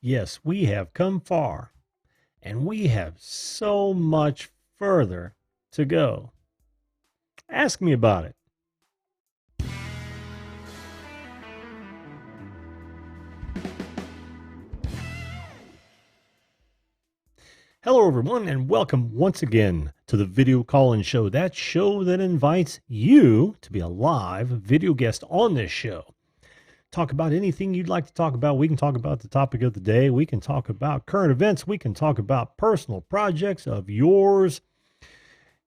Yes, we have come far, and we have so much further to go. Ask me about it. Hello, everyone, and welcome once again to the Video Call-In Show, that show that invites you to be a live video guest on this show. Talk about anything you'd like to talk about. We can talk about the topic of the day. We can talk about current events. We can talk about personal projects of yours.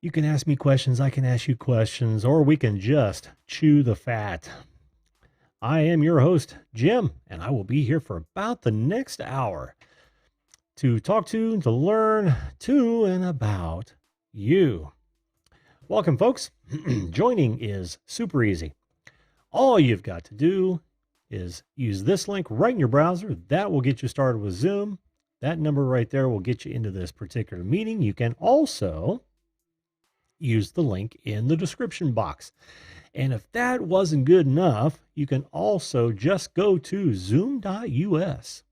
You can ask me questions. I can ask you questions, or we can just chew the fat. I am your host, Jim, and I will be here for about the next hour to talk to, learn to, and about you. Welcome, folks. Joining is super easy. All you've got to do is use this link right in your browser. That will get you started with Zoom. That number right there will get you into this particular meeting. You can also use the link in the description box. And if that wasn't good enough, you can also just go to zoom.us,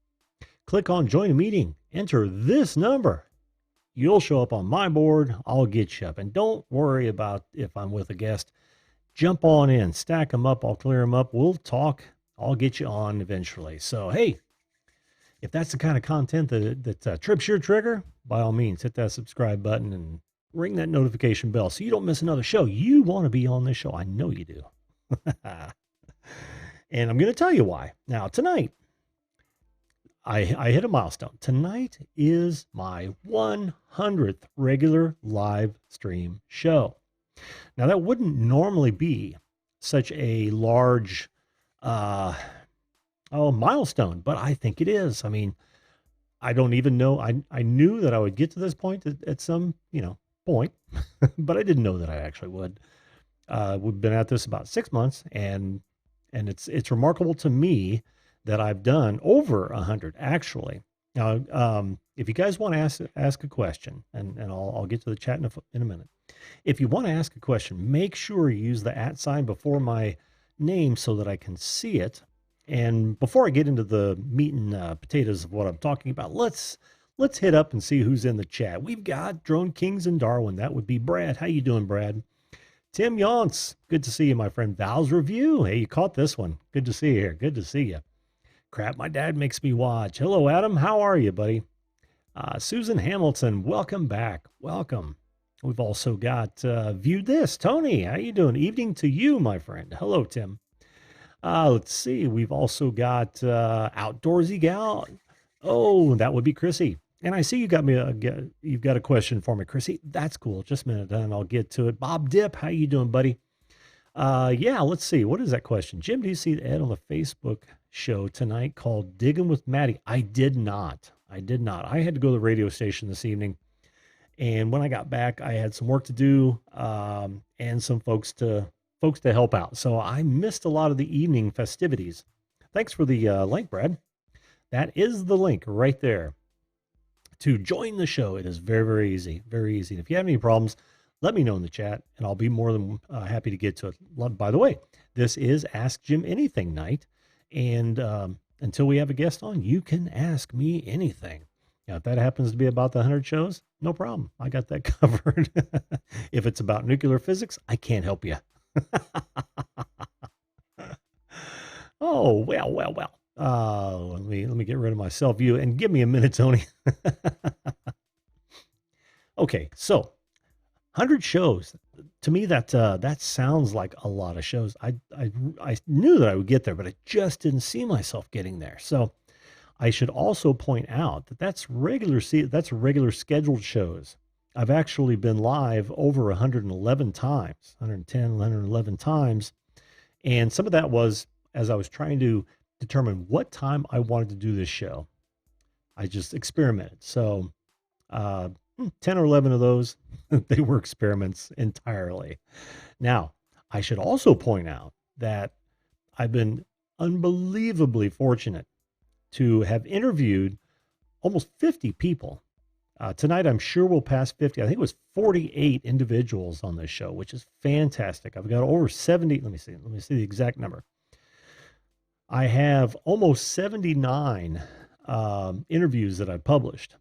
click on join a meeting, enter this number. You'll show up on my board. I'll get you up. And don't worry about if I'm with a guest. Jump on in, stack them up. I'll clear them up. We'll talk. I'll get you on eventually. So, hey, if that's the kind of content that trips your trigger, by all means, hit that subscribe button and ring that notification bell so you don't miss another show. You want to be on this show. I know you do. And I'm going to tell you why. Now, tonight, I hit a milestone. Tonight is my 100th regular live stream show. Now, that wouldn't normally be such a large milestone, but I think it is. I mean, I don't even know. I knew that I would get to this point at some, point, but I didn't know that I actually would. We've been at this about 6 months, and it's remarkable to me that I've done over 100 actually. Now, if you guys want to ask a question, and I'll get to the chat in a minute. If you want to ask a question, make sure you use the @ before my name so that I can see it. And before I get into the meat and potatoes of what I'm talking about, let's hit up and see who's in the chat. We've got Drone Kings in Darwin. That would be Brad. How you doing, Brad? Tim Yonce, good to see you, my friend. Val's Review. Hey, you caught this one. Good to see you here. Good to see you. Crap, my dad makes me watch. Hello, Adam. How are you, buddy? Susan Hamilton, welcome back. Welcome. We've also got Viewed This. Tony, how you doing? Evening to you, my friend. Hello, Tim. Let's see. We've also got Outdoorsy Gal. Oh, that would be Chrissy. And I see you you've got a question for me, Chrissy. That's cool. Just a minute, and I'll get to it. Bob Dip, how you doing, buddy? Yeah, let's see. What is that question? Jim, do you see the ad on the Facebook show tonight called Digging with Maddie? I did not. I had to go to the radio station this evening. And when I got back, I had some work to do and some folks to help out. So I missed a lot of the evening festivities. Thanks for the link, Brad. That is the link right there to join the show. It is very, very easy. Very easy. And if you have any problems, let me know in the chat, and I'll be more than happy to get to it. By the way, this is Ask Jim Anything night. And until we have a guest on, you can ask me anything. Now, if that happens to be about the 100 shows, no problem. I got that covered. If it's about nuclear physics, I can't help you. Oh, well. Let me get rid of my self view and give me a minute, Tony. Okay, so 100 shows. To me, that sounds like a lot of shows. I knew that I would get there, but I just didn't see myself getting there. So I should also point out that that's regular scheduled shows. I've actually been live over 111 times, 110, 111 times. And some of that was as I was trying to determine what time I wanted to do this show. I just experimented. So 10 or 11 of those, they were experiments entirely. Now, I should also point out that I've been unbelievably fortunate to have interviewed almost 50 people. Tonight, I'm sure we'll pass 50. I think it was 48 individuals on this show, which is fantastic. I've got over 70. Let me see the exact number. I have almost 79 interviews that I published,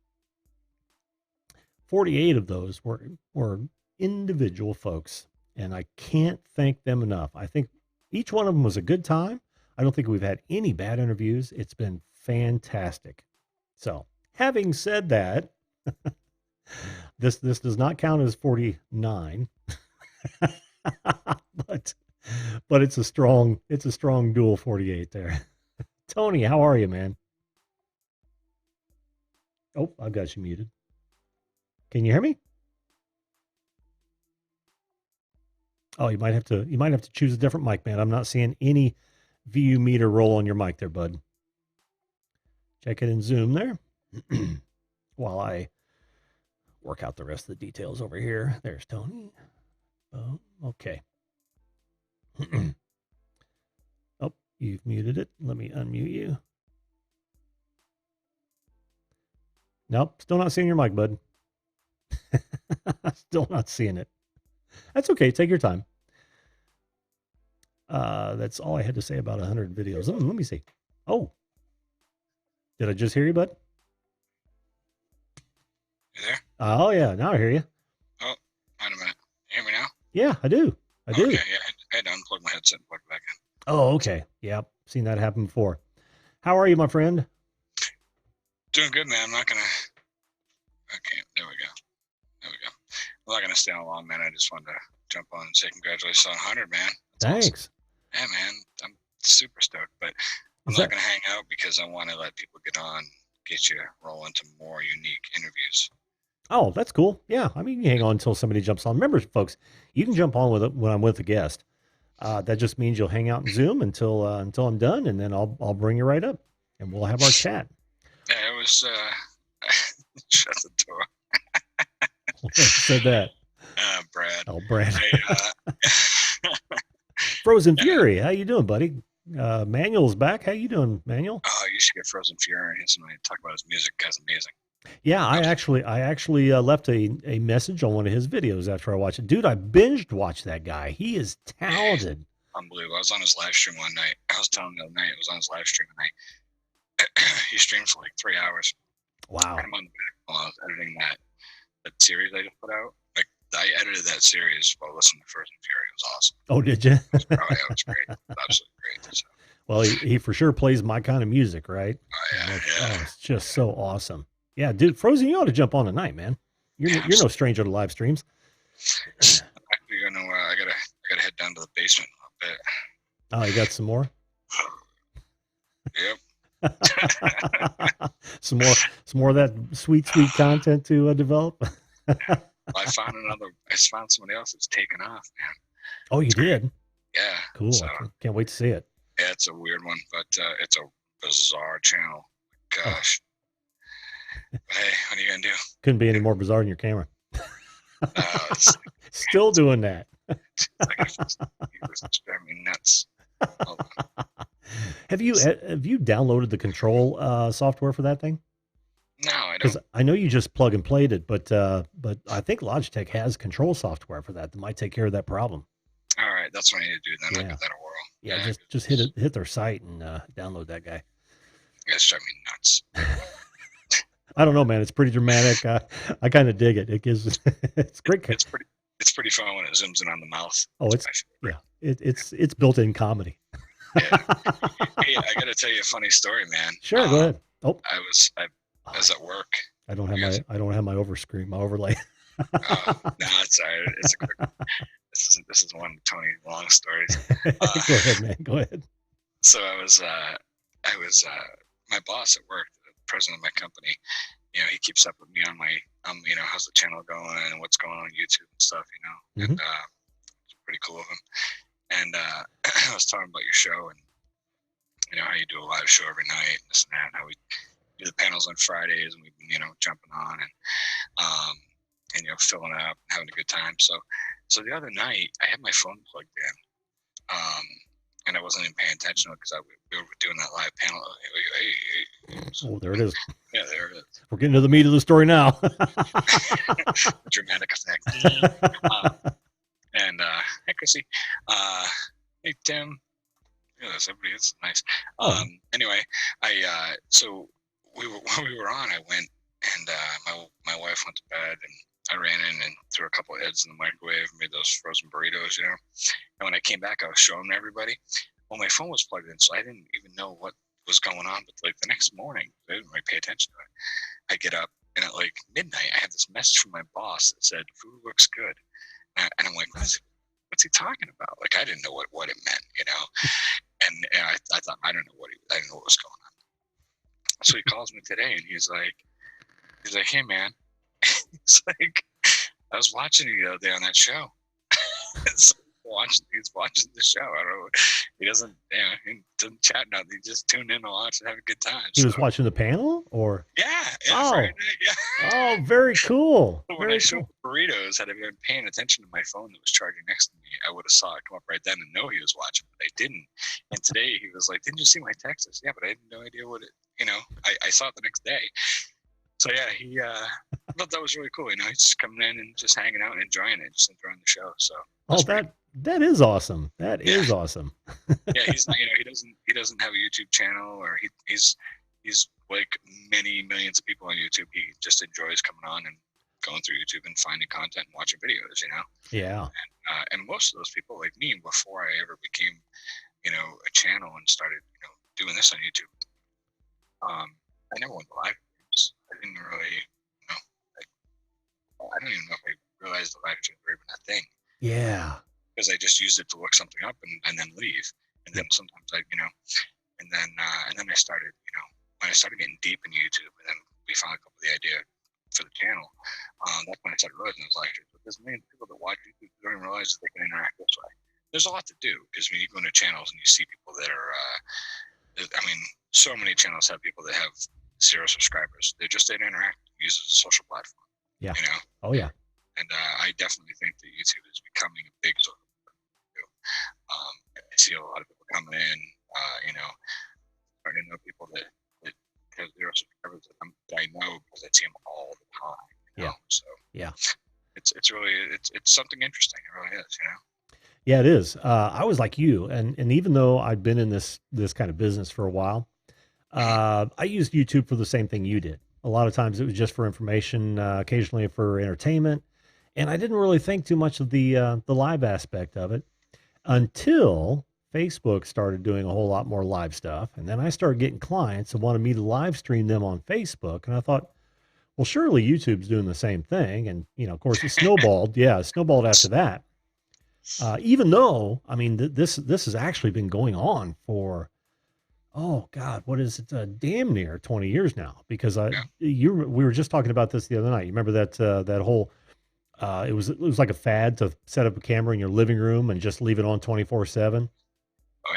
48 of those were individual folks, and I can't thank them enough. I think each one of them was a good time. I don't think we've had any bad interviews. It's been fantastic. So, having said that, this does not count as 49, but it's a strong dual 48 there. Tony, how are you, man? Oh, I've got you muted. Can you hear me? Oh, you might have to choose a different mic, man. I'm not seeing any VU meter roll on your mic there, bud. Check it in Zoom there. While I work out the rest of the details over here. There's Tony. Oh, okay. Oh, you've muted it. Let me unmute you. Nope, still not seeing your mic, bud. Still not seeing it. That's okay. Take your time. That's all I had to say about 100 videos. Let me see. Oh, did I just hear you, bud? You there? Oh, yeah. Now I hear you. Oh, wait a minute. You hear me now? Yeah, I do. I do. Okay, yeah, I had to unplug my headset and plug it back in. Oh, okay. Yep. Seen that happen before. How are you, my friend? Doing good, man. I'm not going to... Okay, there we go. I'm not going to stay on long, man. I just wanted to jump on and say congratulations on 100, man. That's Thanks. Awesome. Yeah, man. I'm super stoked, but I'm not going to hang out because I want to let people get on, get you roll into more unique interviews. Oh, that's cool. Yeah, I mean, you hang on until somebody jumps on. Remember, folks, you can jump on when I'm with a guest. That just means you'll hang out in Zoom until I'm done, and then I'll bring you right up, and we'll have our chat. Yeah, it was. Shut the door. Who said that? Brad. Oh, Brad. Frozen Fury, how you doing, buddy? Manuel's back. How you doing, Manuel? Oh, you should get Frozen Fury and somebody talk about his music. Guy's amazing. Yeah, I actually left a message on one of his videos after I watched it. Dude, I binged watched that guy. He is talented. Unbelievable. I was on his live stream one night. I was telling him the other night, I was on his live stream and he streamed for like 3 hours. Wow. I'm on the back while I was editing that series I just put out. Like, I edited that series while listening to Frozen Fury. It was awesome. Oh, did you? Oh, yeah, it was great. It was absolutely great. So. Well, he for sure plays my kind of music, right? Oh, yeah. Oh, it's just so awesome. Yeah, dude, Frozen, you ought to jump on tonight, man. You're no stranger to live streams. Actually, you know, I gotta head down to the basement a bit. Oh, you got some more? Yep. some more of that sweet content to develop. I found somebody else that's taken off, man. Oh, you did? Yeah. Cool. So, can't wait to see it. Yeah, it's a weird one, but it's a bizarre channel. Gosh. Hey, what are you gonna do? Couldn't be any more bizarre than your camera. Still doing that. It's driving me nuts. Have you downloaded the control software for that thing? No, I don't. Because I know you just plug and played it, but I think Logitech has control software for that might take care of that problem. All right, that's what I need to do. Then I'll give that a whirl. Yeah, just hit their site and download that guy. Yeah, it's driving me nuts. I don't know, man. It's pretty dramatic. I kind of dig it. It gives it's great. It's pretty fun when it zooms in on the mouth. Oh, it's built-in comedy. Yeah. Hey, I got to tell you a funny story, man. Sure, go ahead. Oh, I was at work. I don't have my overlay. No, it's all right. It's a quick. This is one of Tony's long stories. Go ahead, man. Go ahead. So I was my boss at work, the president of my company. You know, he keeps up with me on my you know, how's the channel going and what's going on YouTube and stuff. You know, and it's pretty cool of him. And I was talking about your show and, you know, how you do a live show every night and this and that, and how we do the panels on Fridays and we've been, you know, jumping on and you know, filling up and having a good time. So the other night I had my phone plugged in and I wasn't even paying attention because we were doing that live panel. Oh, there it is. Yeah, there it is. We're getting to the meat of the story now. Dramatic effect. And hey, Chrissy. Hey, Tim. Yeah, that's everybody. It's nice. Anyway, so we were while we were on, I went and my wife went to bed, and I ran in and threw a couple of eggs in the microwave, made those frozen burritos, you know. And when I came back, I was showing them to everybody. Well, my phone was plugged in, so I didn't even know what was going on. But like the next morning, I didn't really pay attention to it. I get up, and at like midnight, I had this message from my boss that said, "Food looks good," and I'm like, "What's he talking about?" Like I didn't know what it meant, you know. And I thought I didn't know what was going on. So he calls me today, and he's like, "Hey man," he's like, "I was watching you the other day on that show." So he's watching the show. I don't know. He doesn't, he doesn't chat nothing. He just tuned in to watch and have a good time. He was watching the panel, or yeah, oh, Friday night, yeah. Oh, very cool. So when I showed burritos, had I been paying attention to my phone that was charging next to me, I would have saw it come up right then and know he was watching, but I didn't. And today he was like, "Didn't you see my text?" I said, "Yeah, but I had no idea what it." I saw it the next day. So yeah, I thought that was really cool. He's just coming in and just hanging out and enjoying it, just enjoying the show. So that is awesome. That is awesome. Yeah, he's not. He doesn't have a YouTube channel, or he's like many millions of people on YouTube. He just enjoys coming on and going through YouTube and finding content and watching videos. Yeah. And most of those people, like me, before I ever became, a channel and started, doing this on YouTube, I never went live. I didn't really, I don't even know if I realized the live streams were even a thing. Yeah. Because I just used it to look something up and then leave. And then sometimes and then I started, when I started getting deep in YouTube, and then we found a couple of the idea for the channel. That's when I started realizing those live streams. But there's millions of people that watch YouTube who don't even realize that they can interact this way. There's a lot to do, because when you go into channels and you see people that are, so many channels have people that have 0 subscribers. They didn't interact, use it as a social platform. Yeah. Oh yeah. And I definitely think that YouTube is becoming a big sort of. I see a lot of people coming in, starting to know people that have 0 subscribers that I know, because I see them all the time. So yeah, it's really it's something interesting. It really is. Yeah, it is. I was like you, and even though I'd been in this kind of business for a while, I used YouTube for the same thing you did. A lot of times it was just for information, occasionally for entertainment, and I didn't really think too much of the live aspect of it until Facebook started doing a whole lot more live stuff. And then I started getting clients that wanted me to live stream them on Facebook. And I thought, well, surely YouTube's doing the same thing. And, of course, it snowballed. Yeah, it snowballed after that. Even though, this has actually been going on for, oh God, what is it? Damn near 20 years now, because we were just talking about this the other night. You remember that whole, it was like a fad to set up a camera in your living room and just leave it on 24/7. Oh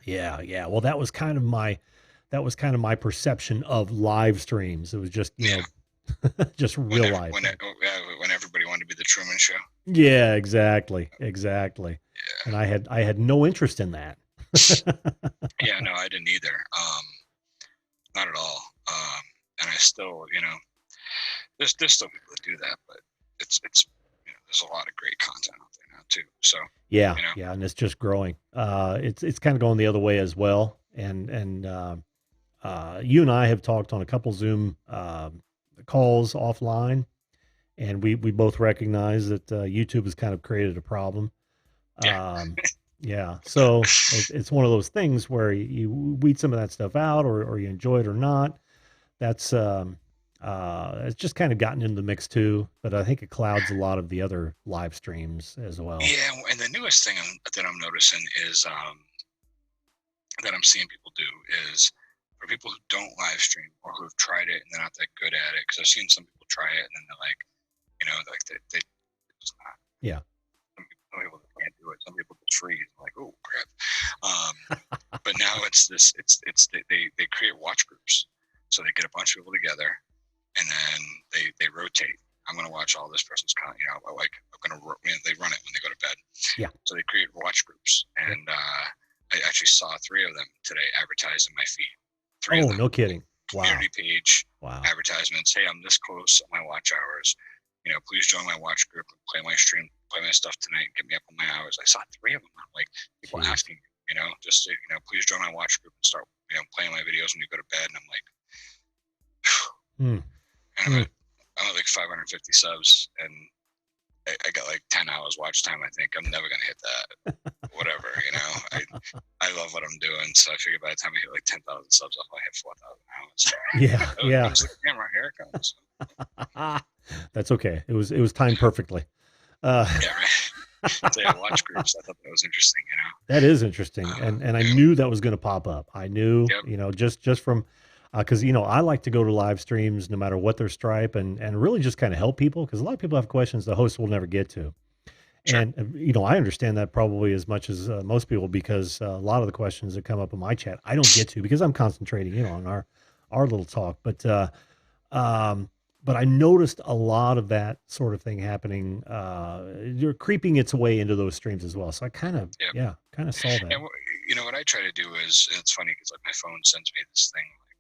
yeah. Yeah. Well, that was kind of my perception of live streams. It was just, just real life. When everybody wanted to be the Truman Show. Yeah, exactly. Yeah. And I had no interest in that. Yeah, no, I didn't either. Not at all. And I still, there's still people that do that, but it's there's a lot of great content out there now too. So yeah, and it's just growing. It's kind of going the other way as well. And you and I have talked on a couple Zoom calls offline, and we both recognize that YouTube has kind of created a problem. Yeah. So it's one of those things where you weed some of that stuff out, or you enjoy it or not. That's it's just kind of gotten into the mix too, but I think it clouds a lot of the other live streams as well. Yeah, and the newest thing that I'm noticing is that I'm seeing people do is, for people who don't live stream or who have tried it and they're not that good at it, because I've seen some people try it and then they're like, they just not. Yeah. Some people can't do it. Some people just freeze, like, oh crap. But now they create watch groups, so they get a bunch of people together, and then they rotate. I'm going to watch all this person's content. They run it when they go to bed. Yeah. So they create watch groups, and I actually saw 3 of them today advertised in my feed. 3 of them. No kidding. Wow. Community page. Wow. Advertisements. Hey, I'm this close on my watch hours. Please join my watch group and play my stream, play my stuff tonight, and get me up on my hours. I saw 3 of them. I'm like, people asking, just to, please join my watch group and start, playing my videos when you go to bed. And I'm like, Mm. And I'm at like 550 subs, and I got like 10 hours watch time. I think I'm never gonna hit that. Whatever, you know. I love what I'm doing, so I figure by the time I hit like 10,000 subs, I'll probably hit 4,000 hours. Yeah, Oh, yeah. here comes the camera. Here it comes. That's okay. It was timed perfectly. Yeah, right. So yeah, watch groups. I thought that was interesting. You know. That is interesting, and I Yeah. knew that was going to pop up. I knew, Yep. you know, just from because you know I like to go to live streams no matter what their stripe, and really just kind of help people because a lot of people have questions the host will never get to, Sure. and you know I understand that probably as much as most people because a lot of the questions that come up in my chat I don't get to because I'm concentrating, you know, on our little talk, um, but I noticed a lot of that sort of thing happening. You're creeping its way into those streams as well. So I kind of, Yep. yeah, kind of saw that. And you know what I try to do is, and it's funny because like my phone sends me this thing like,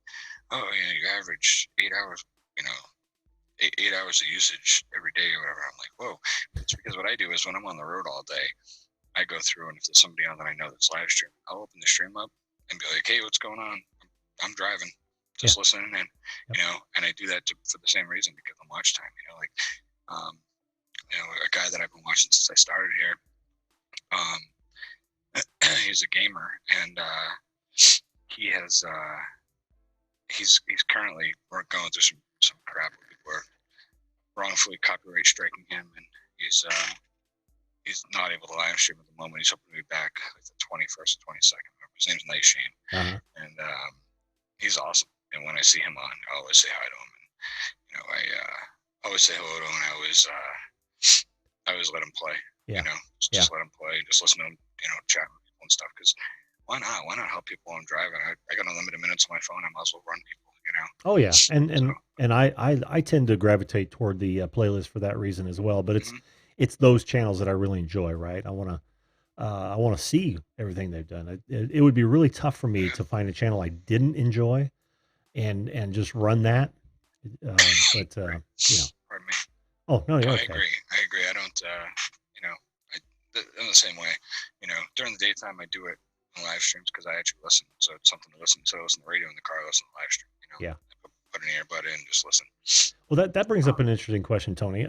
oh, you know, you average 8 hours, you know, 8 hours of usage every day or whatever. I'm like, whoa. It's because what I do is when I'm on the road all day, I go through, and if there's somebody on that I know that's live streaming, I'll open the stream up and be like, hey, what's going on? I'm driving, just listening, and you know, and I do that for the same reason, to give them watch time. You know, like, you know, a guy that I've been watching since I started here. He's a gamer, and he has he's currently going through some crap where people are wrongfully copyright striking him, and he's not able to live stream at the moment. He's hoping to be back like the 21st or 22nd. His name's Night Shane, and he's awesome. And when I see him on, I always say hi to him, and you know, I always say hello to him, and I always let him play. Yeah. You know, just let him play, just listen to him, you know, chat with people and stuff. Because why not? Why not help people while I'm driving? I got unlimited minutes on my phone. I might as well run people. You know. Oh yeah, and I tend to gravitate toward the playlist for that reason as well. But it's those channels that I really enjoy. Right, I want to see everything they've done. It would be really tough for me to find a channel I didn't enjoy and just run that. But you know. Pardon me. Oh no, you're okay. I agree. I don't. You know, I'm the same way. You know, during the daytime I do it on live streams because I actually listen. So it's something to listen to. I listen to the radio in the car, I listen to live stream. You know. Yeah. Put an earbud in, just listen. Well, that brings up an interesting question, Tony.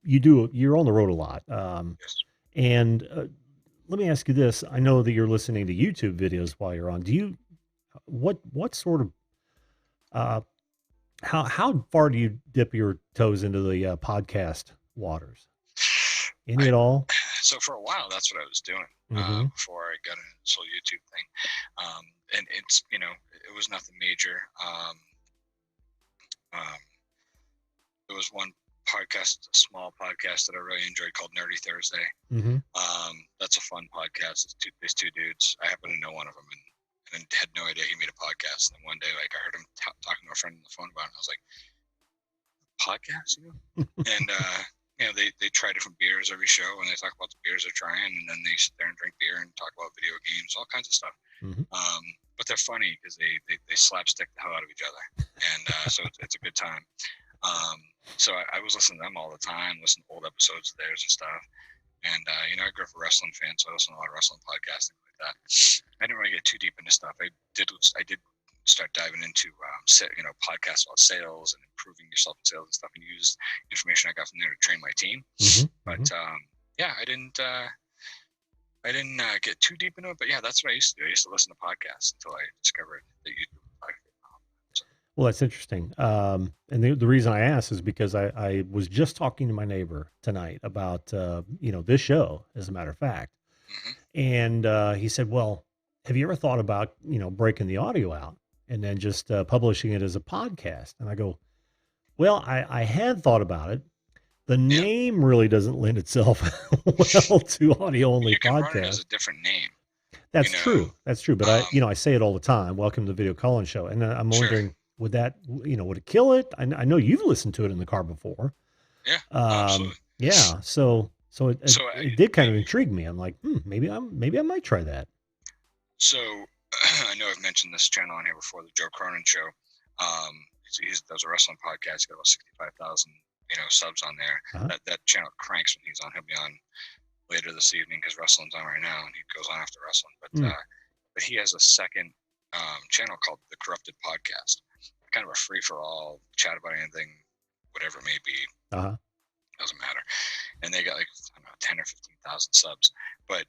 You're on the road a lot. Yes. And let me ask you this. I know that you're listening to YouTube videos while you're on. What sort of, how far do you dip your toes into the podcast waters? Any at all? So for a while, that's what I was doing before I got into this whole YouTube thing. And it's, you know, it was nothing major. There was one podcast, a small podcast that I really enjoyed called Nerdy Thursday. That's a fun podcast. There's two dudes. I happen to know one of them, and had no idea he made a podcast. And then one day, like, I heard him talking to a friend on the phone about it, and I was like, podcast, you know? And you know, they try different beers every show, and they talk about the beers they're trying, and then they sit there and drink beer and talk about video games, all kinds of stuff. But they're funny because they slapstick the hell out of each other, and so it's a good time. So I was listening to them all the time, listening to old episodes of theirs and stuff. And you know, I grew up a wrestling fan, so I listen to a lot of wrestling podcasts, things like that. I didn't really get too deep into stuff. I did start diving into you know, podcasts about sales and improving yourself in sales and stuff, and use information I got from there to train my team. But yeah, I didn't get too deep into it. But yeah, that's what I used to do. I used to listen to podcasts until I discovered that YouTube. Well, that's interesting. And the reason I asked is because I was just talking to my neighbor tonight about, you know, this show, as a matter of fact. And he said, well, have you ever thought about, you know, breaking the audio out and then just publishing it as a podcast? And I go, well, I had thought about it. The name really doesn't lend itself well to audio only You can podcast. run it as a different name. That's true. That's true. But I say it all the time. Welcome to the Video Call-In Show. And I'm wondering, would that, you know, would it kill it? I know you've listened to it in the car before. Yeah, absolutely. Yeah. So it did kind of intrigue me. I'm like, maybe I might try that. So I know I've mentioned this channel on here before, the Joe Cronin Show. He does a wrestling podcast. He's got about 65,000, you know, subs on there. That channel cranks when he's on. He'll be on later this evening because wrestling's on right now, and he goes on after wrestling. But he has a second channel called The Corrupted Podcast, kind of a free for all, chat about anything, whatever it may be. Doesn't matter. And they got like, I don't know, 10 or 15,000 subs. But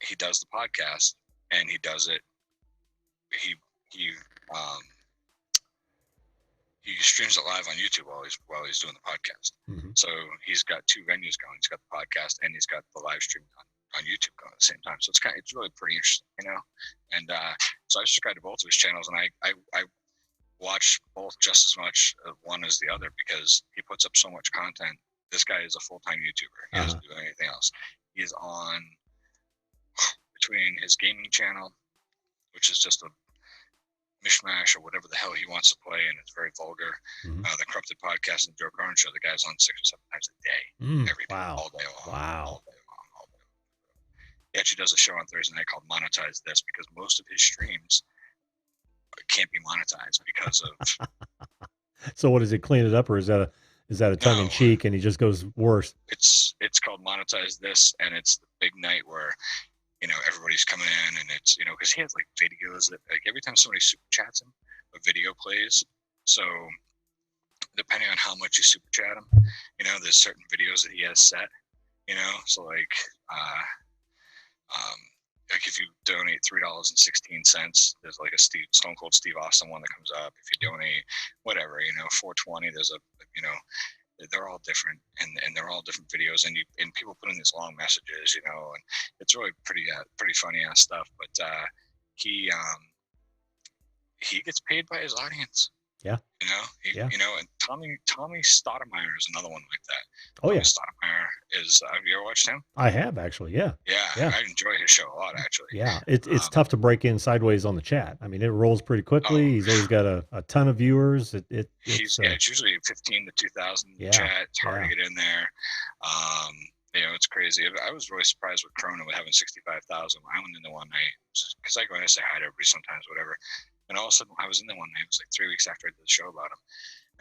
he does the podcast, and he does it. He streams it live on YouTube while he's doing the podcast. So he's got two venues going. He's got the podcast and he's got the live stream on YouTube going at the same time. So it's really pretty interesting, you know. And so I subscribe to both of his channels, and I watch both just as much one as the other, because he puts up so much content. This guy is a full-time YouTuber. He doesn't do anything else. He's on between his gaming channel, which is just a mishmash or whatever the hell he wants to play, and it's very vulgar. The Corrupted Podcast and Joe Cronin Show, the guy's on 6 or 7 times a day, every day, all day long. All day long. He actually does a show on Thursday night called Monetize This, because most of his streams can't be monetized because of. So what, does it clean it up, or is that a tongue in cheek, and he just goes worse? It's called Monetize This, and it's the big night where, you know, everybody's coming in, and it's, you know, because he has like videos that, like, every time somebody super chats him, a video plays. So depending on how much you super chat him, you know, there's certain videos that he has set, you know. So like if you donate $3.16, there's like a Stone Cold Steve Austin one that comes up. If you donate whatever, you know, $4.20, there's a, you know, they're all different, and they're all different videos, and people put in these long messages, you know, and it's really pretty funny ass stuff. But he gets paid by his audience. Yeah. You know, you know, and Tommy Stoudemire is another one like that. Tommy Stoudemire is, have you ever watched him? I have, actually. Yeah. I enjoy his show a lot, actually. Yeah. It's tough to break in sideways on the chat. I mean, it rolls pretty quickly. He's always got a ton of viewers. It's usually 15 to 2,000 chat. It's hard to get in there. You know, it's crazy. I was really surprised with Corona with having 65,000. I went in the one night, because I go in and say hi to everybody sometimes, whatever. And all of a sudden, I was in there one night. It was like 3 weeks after I did the show about him.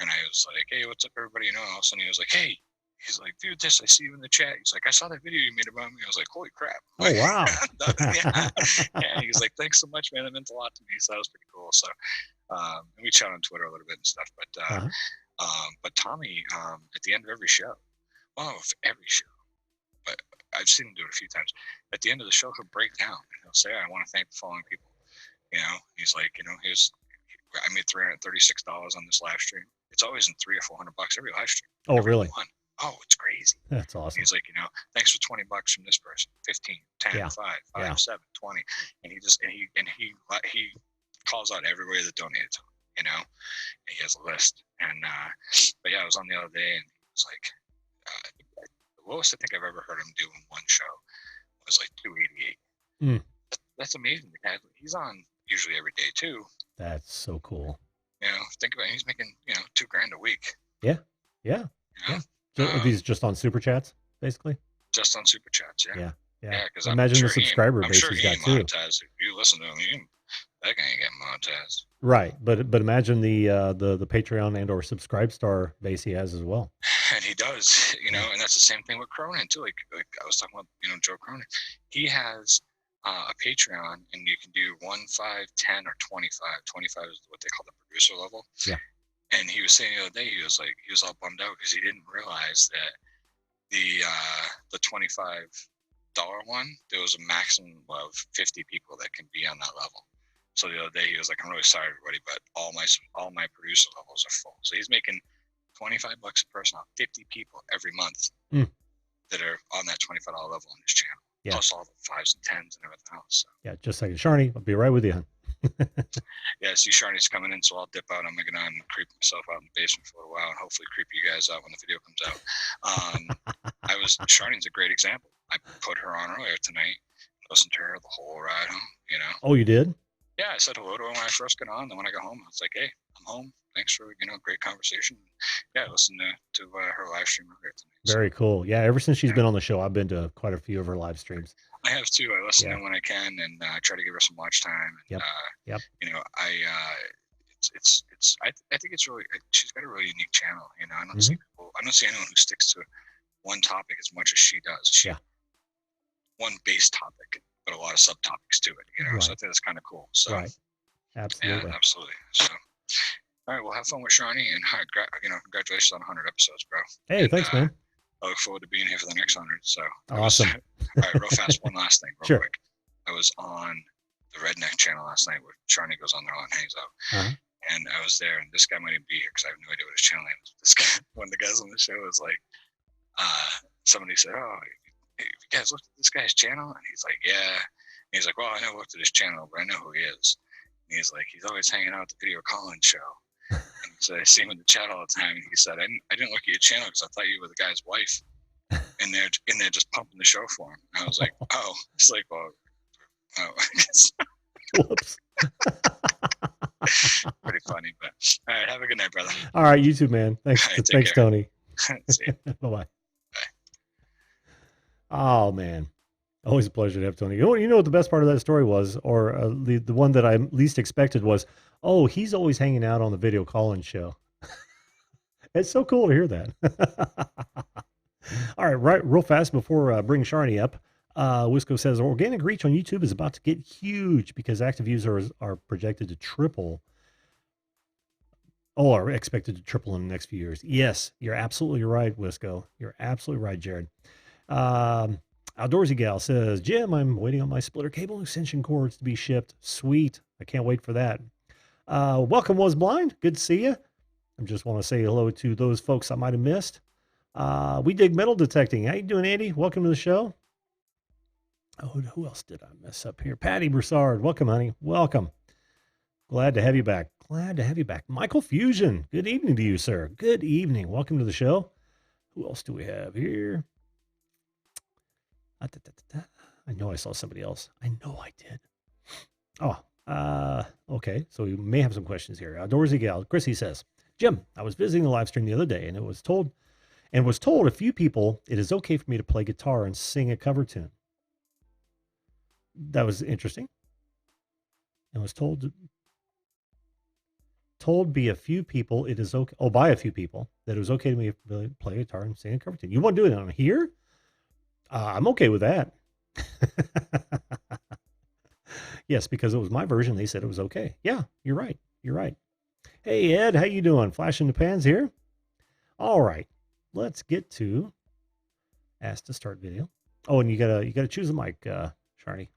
And I was like, hey, what's up, everybody? You know, and all of a sudden he was like, hey, he's like, dude, I see you in the chat. He's like, I saw that video you made about me. I was like, holy crap. Oh, wow. Yeah. He was like, thanks so much, man. It meant a lot to me. So that was pretty cool. So, and we chat on Twitter a little bit and stuff. But Tommy, at the end of every show, every show, but I've seen him do it a few times. At the end of the show, he'll break down and he'll say, I want to thank the following people. You know, he's like, you know, I made $336 on this live stream. It's always in $300 or $400 every live stream. Oh, really? One. Oh, it's crazy. That's awesome. He's like, you know, thanks for $20 from this person. 15, 10, 5, 7, 20. And he calls out everybody that donated to him, you know, and he has a list. And but yeah, I was on the other day, and he was like, the lowest I think I've ever heard him do in one show was like 288. That's amazing. The guy, he's on usually every day too. That's so cool. You know, think about it. He's making, you know, $2,000 a week. Yeah. You know? These just on super chats, basically. Just on super chats. Yeah. Because imagine the subscriber base he's got too. Monetized. If you listen to him, that guy ain't getting monetized. Right, but imagine the Patreon and or subscribe star base he has as well. And he does, you know, and that's the same thing with Cronin too. Like I was talking about, you know, Joe Cronin. He has a Patreon, and you can do 1, 5, 10, or 25. 25 is what they call the producer level. Yeah. And he was saying the other day, he was all bummed out because he didn't realize that the $25 one, there was a maximum of 50 people that can be on that level. So the other day he was like, I'm really sorry, everybody, but all my producer levels are full. So he's making $25 a person off 50 people every month that are on that $25 level on his channel. Yeah. Plus all the 5s and 10s and everything else. So. Yeah, just like Sharny, I'll be right with you. Yeah, I see Sharny's coming in, so I'll dip out. I'm going to go down and creep myself out in the basement for a while, and hopefully creep you guys out when the video comes out. Sharny's a great example. I put her on earlier tonight, listened to her the whole ride home, you know. Oh, you did? Yeah, I said hello to her when I first got on. Then when I got home, I was like, hey, I'm home. Thanks for, you know, great conversation. Yeah, I listened to her live stream earlier tonight. Very cool. Yeah, ever since she's been on the show, I've been to quite a few of her live streams. I have too. I listen to when I can, and try to give her some watch time. And, you know, I think it's really, she's got a really unique channel. You know, I don't see anyone who sticks to one topic as much as she does. One base topic, but a lot of subtopics to it. You know, so I think that's kind of cool. So absolutely, absolutely. So All right, well, have fun with Shawnee, and congratulations on 100 episodes, bro. Hey, And thanks, man. I look forward to being here for the next 100. So Awesome. All right, real fast, one last thing, real Sure. quick. I was on the Redneck channel last night where Shawnee goes on there and hangs out. And I was there, and this guy might even be here because I have no idea what his channel name is. This guy, one of the guys on the show was like, somebody said, "Oh, have you guys looked at this guy's channel?" And he's like, "Yeah." And he's like, "Well, I never looked at his channel, but I know who he is." And he's like, "He's always hanging out at the Video Call-In show." And so I see him in the chat all the time. And he said, I didn't look at your channel because I thought you were the guy's wife. And they're in there just pumping the show for him. And I was like, oh. It's like, well, oh. Whoops. Pretty funny, but all right, have a good night, brother. All right, you too, man. Thanks, All right, thanks, care. Tony. See you. Bye-bye. Bye. Oh man, always a pleasure to have Tony. You know what the best part of that story was, or the one that I least expected was, oh, he's always hanging out on the Video Call-In show. It's so cool to hear that. All right, right, real fast before bring Sharni up. Wisco says organic reach on YouTube is about to get huge because active users are projected to triple. Oh, are expected to triple in the next few years. Yes, you're absolutely right, Wisco. You're absolutely right, Jared. Outdoorsy Gal says, Jim, I'm waiting on my splitter cable extension cords to be shipped. Sweet. I can't wait for that. Welcome, Was Blind. Good to see you. I just want to say hello to those folks I might have missed. We dig metal detecting. How you doing, Andy? Welcome to the show. Oh, who else did I mess up here? Patty Broussard. Welcome, honey. Welcome. Glad to have you back. Glad to have you back. Michael Fusion. Good evening to you, sir. Good evening. Welcome to the show. Who else do we have here? I know I saw somebody else. I know I did. Oh, okay. So we may have some questions here. Outdoorsy Gal. Chrissy says, Jim, I was visiting the live stream the other day and was told a few people it is okay for me to play guitar and sing a cover tune. That was interesting. And was told by a few people it is okay. Oh, by a few people that it was okay to me to play guitar and sing a cover tune. You want to do it on here? I'm okay with that. Yes, because it was my version. They said it was okay. Yeah, you're right. You're right. Hey, Ed, how you doing? Flashing the pans here. All right, let's get to ask to start video. Oh, and you gotta choose a mic, Sharni.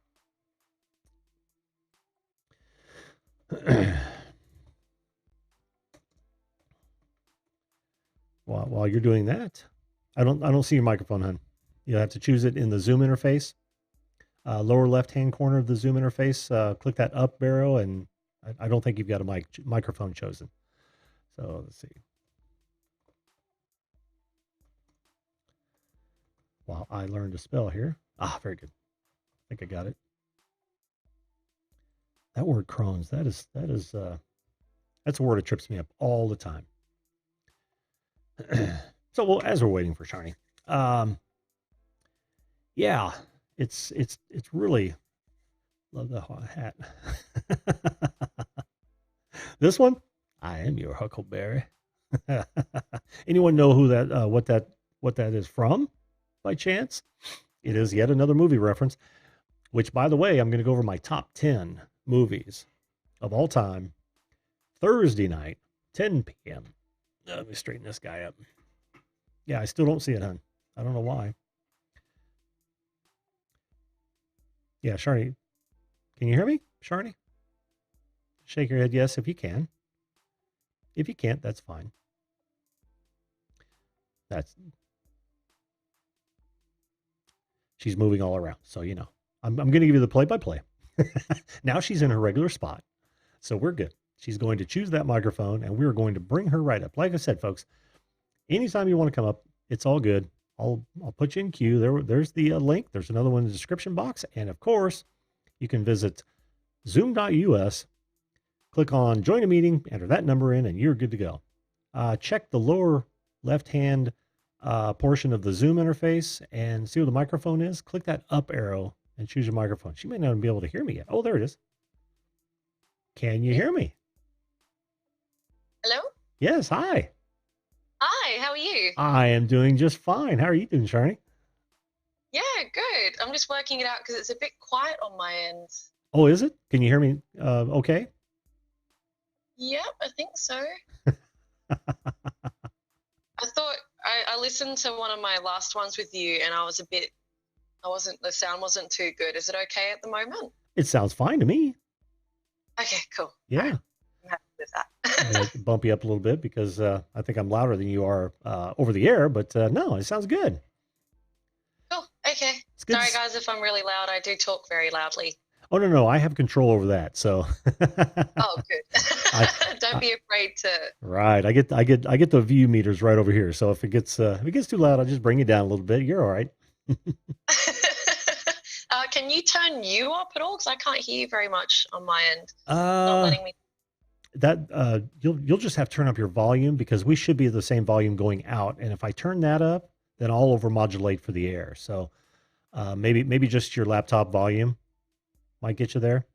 While you're doing that, I don't see your microphone, hon. You have to choose it in the Zoom interface. Lower left-hand corner of the Zoom interface, click that up arrow, and I don't think you've got a microphone chosen. So let's see. While I learn to spell here. Very good. I think I got it. That word Crohn's, that's a word that trips me up all the time. So, well, as we're waiting for Sharni, yeah, it's really love the hat. This one, I am your Huckleberry. Anyone know who that what that is from by chance? It is yet another movie reference, which, by the way, I'm going to go over my top 10 movies of all time. Thursday night, 10 p.m. Let me straighten this guy up. Yeah, I still don't see it, hon. I don't know why. Yeah, Sharni, can you hear me, Sharni? Shake your head yes if you can. If you can't, that's fine. She's moving all around, so you know. I'm going to give you the play-by-play. Now she's in her regular spot, so we're good. She's going to choose that microphone, and we're going to bring her right up. Like I said, folks, anytime you want to come up, it's all good. I'll put you in queue. There's the link. There's another one in the description box, and of course, you can visit zoom.us, click on join a meeting, enter that number in, and you're good to go. Check the lower left-hand portion of the Zoom interface and see where the microphone is. Click that up arrow and choose your microphone. She may not be able to hear me yet. Oh, there it is. Can you hear me? Hello? Yes, hi. Hi, how are you? I am doing just fine. How are you doing, Sharni? Yeah, good. I'm just working it out because it's a bit quiet on my end. Oh, is it? Can you hear me okay? Yep, I think so. I thought I listened to one of my last ones with you, and the sound wasn't too good. Is it okay at the moment? It sounds fine to me. Okay, cool. All Yeah. right. I'm happy with I that. can bump you up a little bit because I think I'm louder than you are over the air, but no, it sounds good. Cool. Okay. It's good. Sorry, guys, if I'm really loud. I do talk very loudly. Oh no, I have control over that. So Oh, good. I, Don't be afraid to. right. I get the view meters right over here. So if it gets too loud, I'll just bring you down a little bit. You're all right. Can you turn you up at all? Because I can't hear you very much on my end. Not Uh, letting me. that you'll just have to turn up your volume because we should be at the same volume going out. And if I turn that up, then I'll overmodulate for the air. So maybe just your laptop volume might get you there.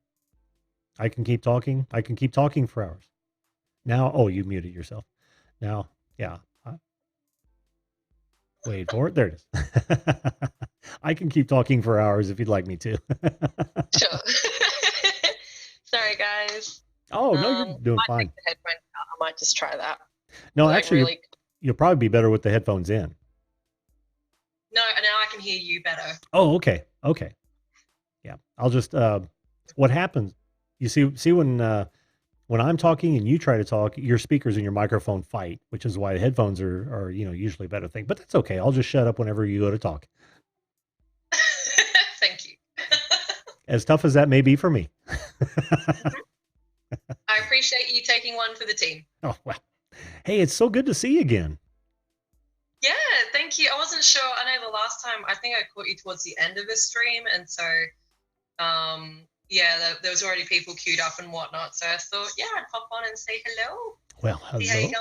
I can keep talking. I can keep talking for hours. Now, oh, you muted yourself. Now, yeah. Wait for it. There it is. I can keep talking for hours if you'd like me to. Sure. Sorry, guys. Oh, no, you're doing might fine. take the headphones out. I might just try that. No, Like, actually, really. you'll probably be better with the headphones in. No, now I can hear you better. Oh, okay. Okay. Yeah. I'll just, what happens, you see when I'm talking and you try to talk, your speakers and your microphone fight, which is why the headphones are usually a better thing. But that's okay. I'll just shut up whenever you go to talk. Thank you. As tough as that may be for me. I appreciate you taking one for the team. Oh, well. Hey, it's so good to see you again. Yeah, thank you. I wasn't sure. I know the last time, I think I caught you towards the end of the stream. And so, yeah, there was already people queued up and whatnot. So I thought, yeah, I'd pop on and say hello. Well, See how you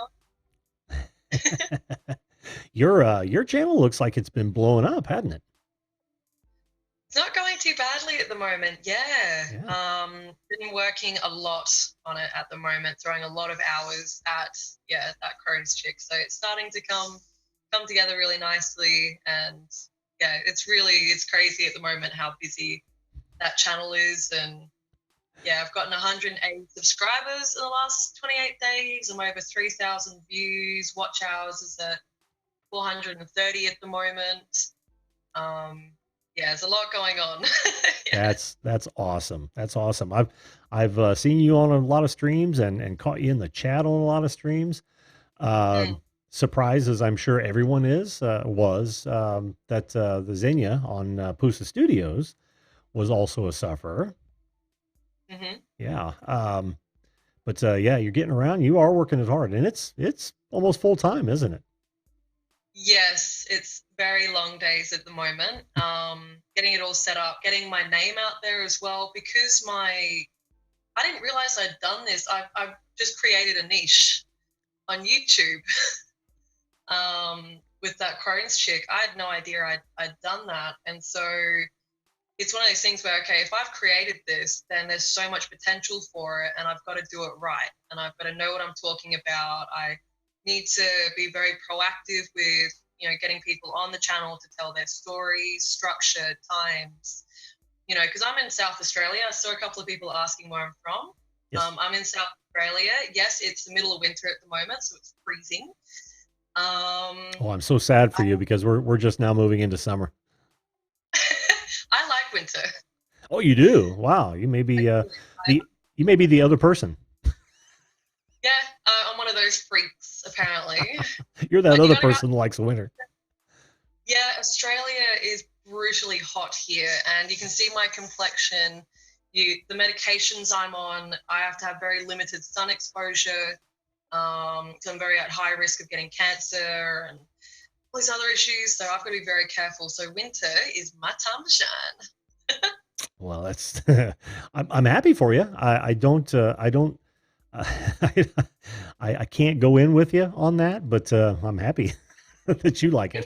going. Your channel looks like it's been blowing up, hasn't it? It's not going too badly at the moment. Yeah. Been working a lot on it at the moment, throwing a lot of hours at that Crohn's chick. So it's starting to come together really nicely, and yeah, it's crazy at the moment how busy that channel is. And yeah, I've gotten 108 subscribers in the last 28 days. I'm over 3,000 views. Watch hours is at 430 at the moment. Yeah, there's a lot going on. Yeah. That's awesome. That's awesome. I've seen you on a lot of streams and caught you in the chat on a lot of streams. Surprised as I'm sure everyone was that the Xenia on Pusa Studios was also a sufferer. Mm-hmm. Yeah. But yeah, you're getting around. You are working it hard, and it's almost full time, isn't it? Yes, it's very long days at the moment. Getting it all set up, getting my name out there as well, because I didn't realize I'd done this. I've just created a niche on YouTube with that Crohn's chick. I had no idea I'd done that. And so it's one of those things where, okay, if I've created this, then there's so much potential for it, and I've got to do it right. And I've got to know what I'm talking about. I need to be very proactive with, getting people on the channel to tell their stories, structured times, because I'm in South Australia. I saw a couple of people asking where I'm from. Yes. I'm in South Australia. Yes, it's the middle of winter at the moment, so it's freezing. Oh, I'm so sad for you because we're just now moving into summer. I like winter. Oh, you do? Wow. You may be you may be the other person. Yeah, I'm one of those freaks, apparently. You're that other person who likes winter. Yeah, Australia is brutally hot here, and you can see my complexion. The medications I'm on, I have to have very limited sun exposure. So I'm very at high risk of getting cancer and all these other issues. So I've got to be very careful. So winter is my time to shine. Well, that's I'm happy for you. I can't go in with you on that, but I'm happy that you like it.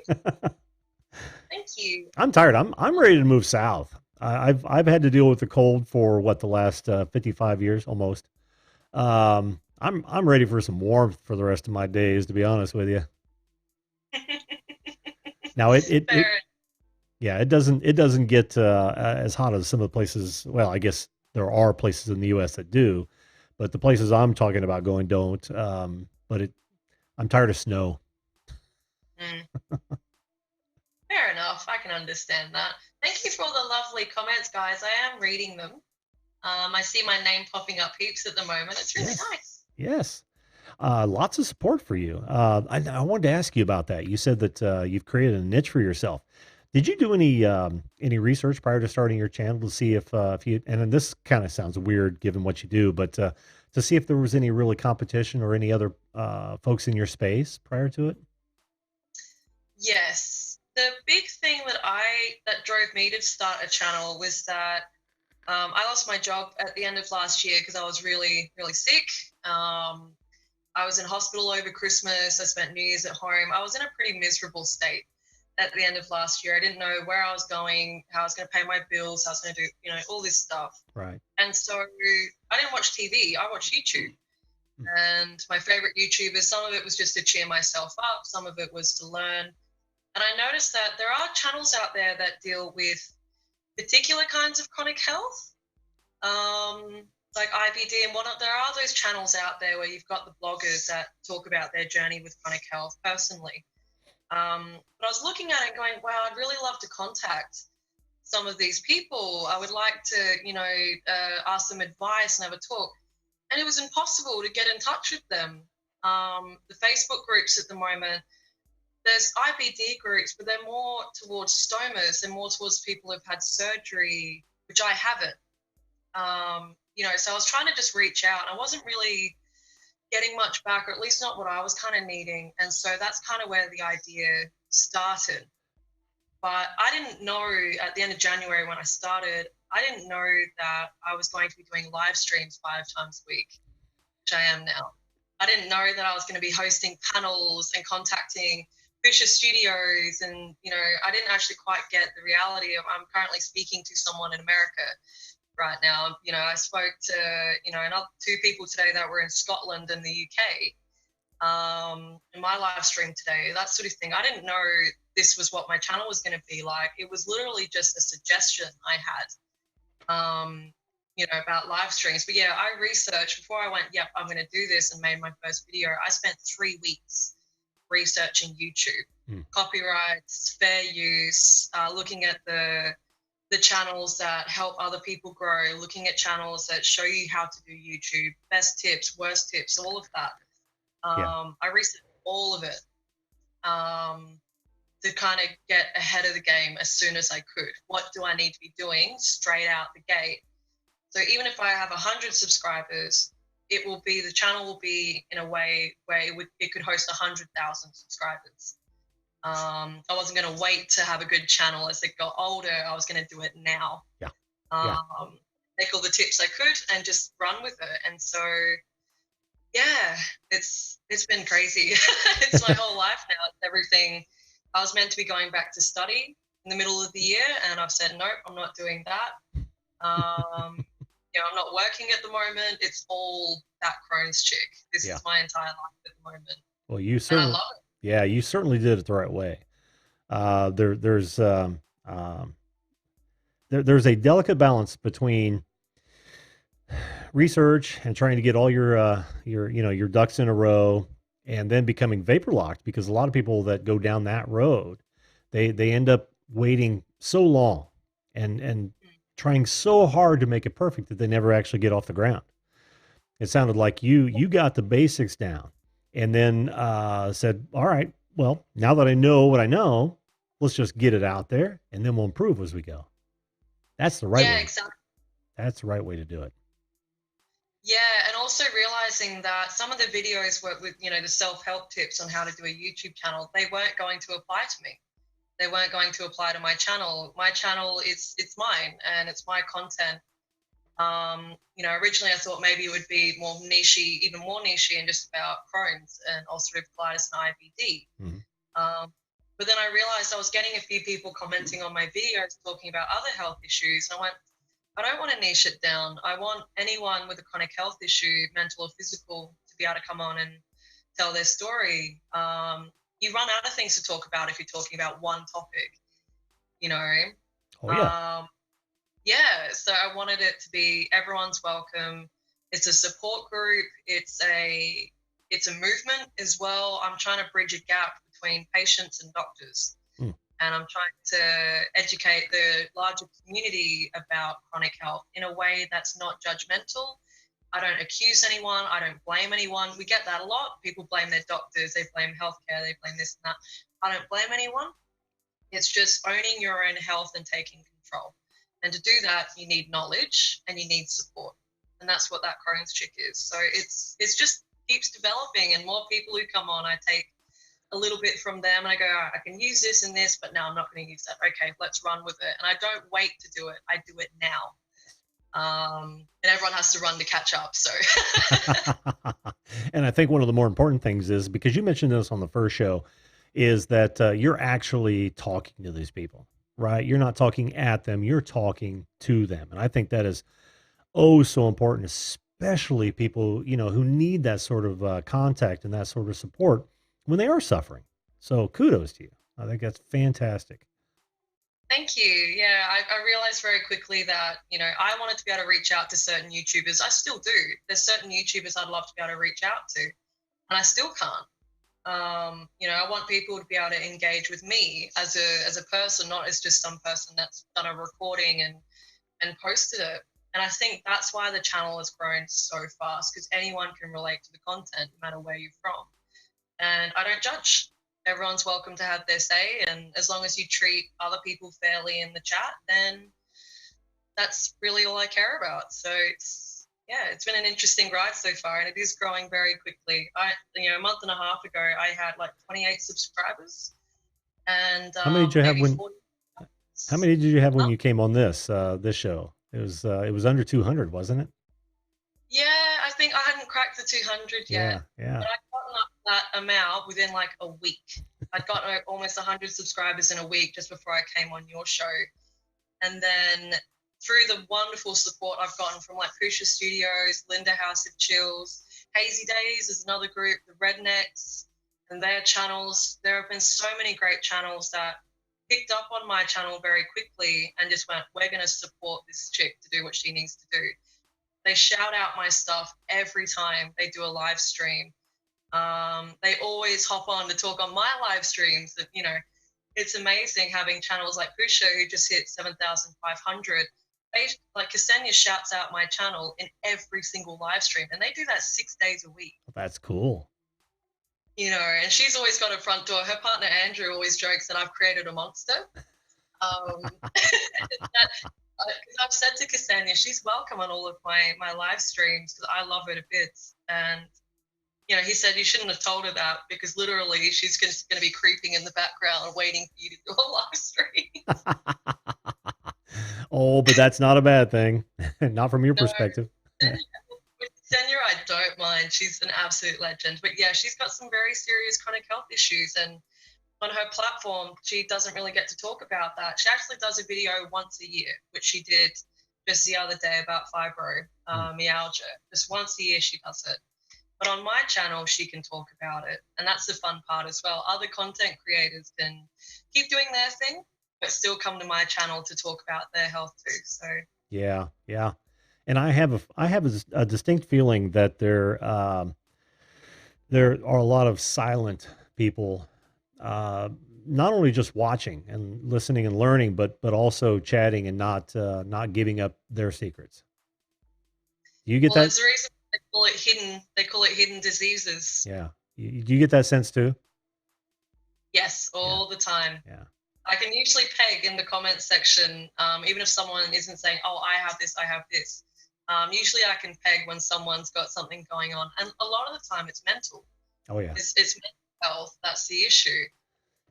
Thank you. I'm tired. I'm ready to move south. I've had to deal with the cold for the last 55 years almost. I'm ready for some warmth for the rest of my days, to be honest with you. Now it doesn't get as hot as some of the places. Well, I guess there are places in the U.S. that do, but the places I'm talking about going don't. But I'm tired of snow. Mm. Fair enough. I can understand that. Thank you for all the lovely comments, guys. I am reading them. I see my name popping up heaps at the moment. It's really Yes. nice. Yes. Lots of support for you. I wanted to ask you about that. You said that you've created a niche for yourself. Did you do any research prior to starting your channel to see if you, and then this kind of sounds weird given what you do, but to see if there was any really competition or any other folks in your space prior to it? Yes. The big thing that drove me to start a channel was that I lost my job at the end of last year because I was really, really sick. I was in hospital over Christmas. I spent New Year's at home. I was in a pretty miserable state at the end of last year. I didn't know where I was going, how I was going to pay my bills, how I was going to do, all this stuff. Right. And so I didn't watch TV. I watched YouTube. And my favorite YouTubers, some of it was just to cheer myself up. Some of it was to learn. And I noticed that there are channels out there that deal with particular kinds of chronic health, like IBD and whatnot. There are those channels out there where you've got the bloggers that talk about their journey with chronic health personally. But I was looking at it going, wow, I'd really love to contact some of these people. I would like to, ask them advice and have a talk. And it was impossible to get in touch with them. The Facebook groups at the moment, there's IBD groups, but they're more towards stomas. They're more towards people who've had surgery, which I haven't. So I was trying to just reach out. I wasn't really getting much back, or at least not what I was kind of needing. And so that's kind of where the idea started. But I didn't know at the end of January when I started, I didn't know that I was going to be doing live streams 5 times a week, which I am now. I didn't know that I was going to be hosting panels and contacting Fisher Studios. And, I didn't actually quite get the reality of I'm currently speaking to someone in America right now. I spoke to, another 2 people today that were in Scotland and the UK. In my live stream today, that sort of thing. I didn't know this was what my channel was going to be like. It was literally just a suggestion I had, about live streams. But yeah, I researched before I went, yep, I'm going to do this, and made my first video. I spent 3 weeks researching YouTube, copyrights, fair use, looking at the channels that help other people grow, looking at channels that show you how to do YouTube, best tips, worst tips, all of that. I researched all of it to kind of get ahead of the game as soon as I could. What do I need to be doing straight out the gate? So even if I have 100 subscribers, the channel will be in a way where it could host 100,000 subscribers. I wasn't going to wait to have a good channel as it got older. I was going to do it now. Take all the tips I could and just run with it. And so, yeah, it's been crazy. It's my whole life now. It's everything. I was meant to be going back to study in the middle of the year, and I've said, nope, I'm not doing that. I'm not working at the moment. It's all that Crohn's chick. This is my entire life at the moment. Well, you certainly, I love it. yeah, you certainly did it the right way. There's a delicate balance between research and trying to get all your ducks in a row, and then becoming vapor locked, because a lot of people that go down that road, they end up waiting so long and trying so hard to make it perfect that they never actually get off the ground. It sounded like you got the basics down, and then said, all right, well, now that I know what I know, let's just get it out there, and then we'll improve as we go. That's the right way. Exactly. That's the right way to do it. Yeah, and also realizing that some of the videos were with, the self-help tips on how to do a YouTube channel, they weren't going to apply to me. They weren't going to apply to my channel. My channel, it's mine, and it's my content. Originally I thought maybe it would be more niche-y, even more niche-y, and just about Crohn's and ulcerative colitis and IBD. But then I realized I was getting a few people commenting on my videos talking about other health issues. And I went, I don't want to niche it down. I want anyone with a chronic health issue, mental or physical, to be able to come on and tell their story. You run out of things to talk about if you're talking about one topic, Oh, yeah. Yeah, so I wanted it to be everyone's welcome. It's a support group. It's a movement as well. I'm trying to bridge a gap between patients and doctors. Mm. And I'm trying to educate the larger community about chronic health in a way that's not judgmental. I don't accuse anyone. I don't blame anyone. We get that a lot. People blame their doctors. They blame healthcare. They blame this and that. I don't blame anyone. It's just owning your own health and taking control. And to do that, you need knowledge and you need support. And that's what that Crohn's chick is. So it's just keeps developing, and more people who come on, I take a little bit from them and I go, all right, I can use this and this, but now I'm not going to use that. Okay, let's run with it. And I don't wait to do it. I do it now. And everyone has to run to catch up. So, And I think one of the more important things is, because you mentioned this on the first show, is that you're actually talking to these people, right? You're not talking at them, you're talking to them. And I think that is oh so important, especially people, who need that sort of contact and that sort of support when they are suffering. So kudos to you. I think that's fantastic. thank you. Yeah, I realized very quickly that, I wanted to be able to reach out to certain YouTubers. I still do. There's certain YouTubers I'd love to be able to reach out to, and I still can't. I want people to be able to engage with me as a person, not as just some person that's done a recording and posted it. And I think that's why the channel has grown so fast, because anyone can relate to the content no matter where you're from. And I don't judge. Everyone's welcome to have their say, and as long as you treat other people fairly in the chat, then that's really all I care about. So it's been an interesting ride so far, and it is growing very quickly. A month and a half ago, I had like 28 subscribers, and How many did you have maybe when 40. how many did you have when you came on this show? It was under 200, wasn't it? Yeah, I think I hadn't cracked the 200 yet, Yeah. but I'd gotten up that amount within like a week. I'd gotten almost 100 subscribers in a week just before I came on your show. And then through the wonderful support I've gotten from like Pusha Studios, Linda House of Chills, Hazy Days is another group, the Rednecks and their channels. There have been so many great channels that picked up on my channel very quickly and just went, we're going to support this chick to do what she needs to do. They shout out my stuff every time they do a live stream. They always hop on to talk on my live streams. That it's amazing having channels like Pusha, who just hit 7,500. They like Ksenia shouts out my channel in every single live stream, and they do that 6 days a week. That's cool. And she's always got a front door. Her partner Andrew always jokes that I've created a monster. Because I've said to Ksenia, she's welcome on all of my live streams because I love her to bits. And he said you shouldn't have told her that, because literally she's just going to be creeping in the background waiting for you to do a live stream. Oh, but that's not a bad thing. Not from your No. perspective. With Ksenia, I don't mind. She's an absolute legend. But yeah, she's got some very serious chronic health issues, and on her platform, she doesn't really get to talk about that. She actually does a video once a year, which she did just the other day about fibromyalgia. Just once a year she does it. But on my channel, she can talk about it. And that's the fun part as well. Other content creators can keep doing their thing, but still come to my channel to talk about their health too. So Yeah. And I have a distinct feeling that there are a lot of silent people, not only just watching and listening and learning, but also chatting and not giving up their secrets. Do you get that? there's a reason they call it hidden. They call it hidden diseases. Yeah. Do you get that sense too? Yes, all the time. Yeah. I can usually peg in the comments section, even if someone isn't saying, oh, I have this. Usually I can peg when someone's got something going on. And a lot of the time it's mental. Oh, yeah. It's mental health. That's the issue.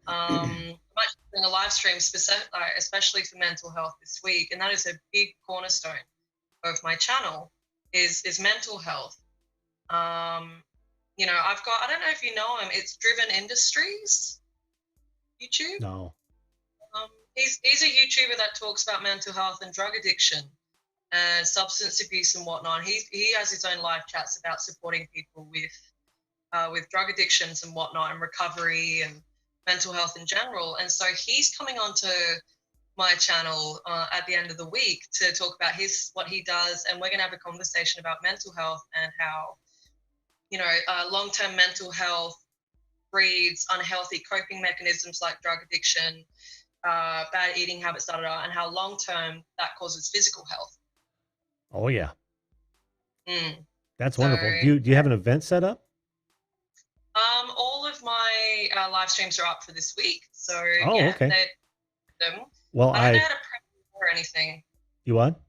I might be doing a live stream especially for mental health this week. And that is a big cornerstone of my channel is mental health. I've got, I don't know if you know him, it's Driven Industries YouTube. No. He's a YouTuber that talks about mental health and drug addiction and substance abuse and whatnot. He has his own live chats about supporting people with drug addictions and whatnot, and recovery and mental health in general. And so he's coming onto my channel at the end of the week to talk about what he does, and we're going to have a conversation about mental health and how, you know, long-term mental health breeds unhealthy coping mechanisms like drug addiction, bad eating habits, and how long-term that causes physical health. Oh yeah. That's So, wonderful. Do you have an event set up? All of my live streams are up for this week. So okay. Well, I don't know how to premiere or anything. You what?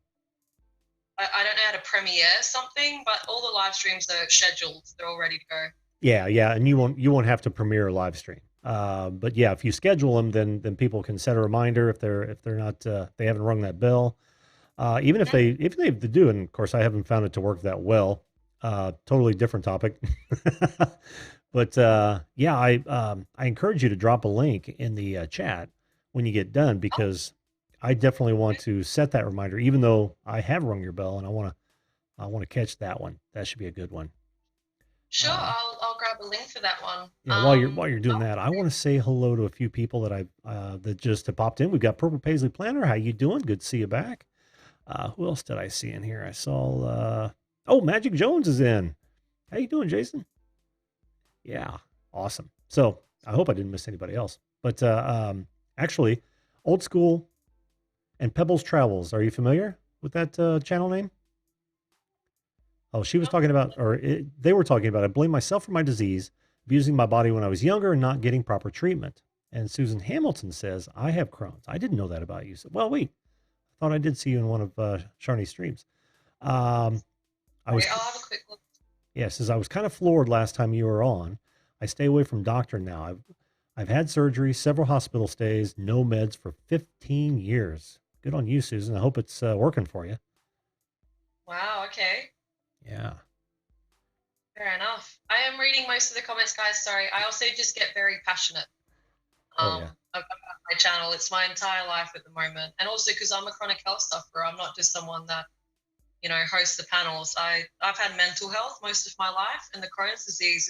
I don't know how to premiere something, but all the live streams are scheduled. They're all ready to go. Yeah, and you won't have to premiere a live stream. But yeah, if you schedule them, then people can set a reminder if they're not they haven't rung that bell. Even if they do, and of course I haven't found it to work that well. Totally different topic. But yeah, I encourage you to drop a link in the chat when you get done, because I definitely want to set that reminder, even though I have rung your bell, and I want to catch that one. That should be a good one. Sure, I'll grab a link for that one. Yeah, while you're doing that, I want to say hello to a few people that that just have popped in. We've got Purple Paisley Planner. How you doing? Good to see you back. Who else did I see in here? I saw Magic Jones is in. How you doing, Jason? Yeah, awesome. So I hope I didn't miss anybody else. But actually, Old School and Pebbles Travels. Are you familiar with that channel name? Oh, she was talking about, they were talking about, I blame myself for my disease, abusing my body when I was younger and not getting proper treatment. And Susan Hamilton says, I have Crohn's. I didn't know that about you. So, well, wait, I thought I did see you in one of Sharni's streams. I'll have a quick look. Yeah, says I was kind of floored last time you were on. I stay away from doctor now. I've had surgery, several hospital stays, no meds for 15 years. Good on you, Susan. I hope it's working for you. Wow, okay. Yeah. Fair enough. I am reading most of the comments, guys. Sorry. I also just get very passionate about my channel. It's my entire life at the moment. And also because I'm a chronic health sufferer. I'm not just someone that, you know, hosts the panels. I've had mental health most of my life, and the Crohn's disease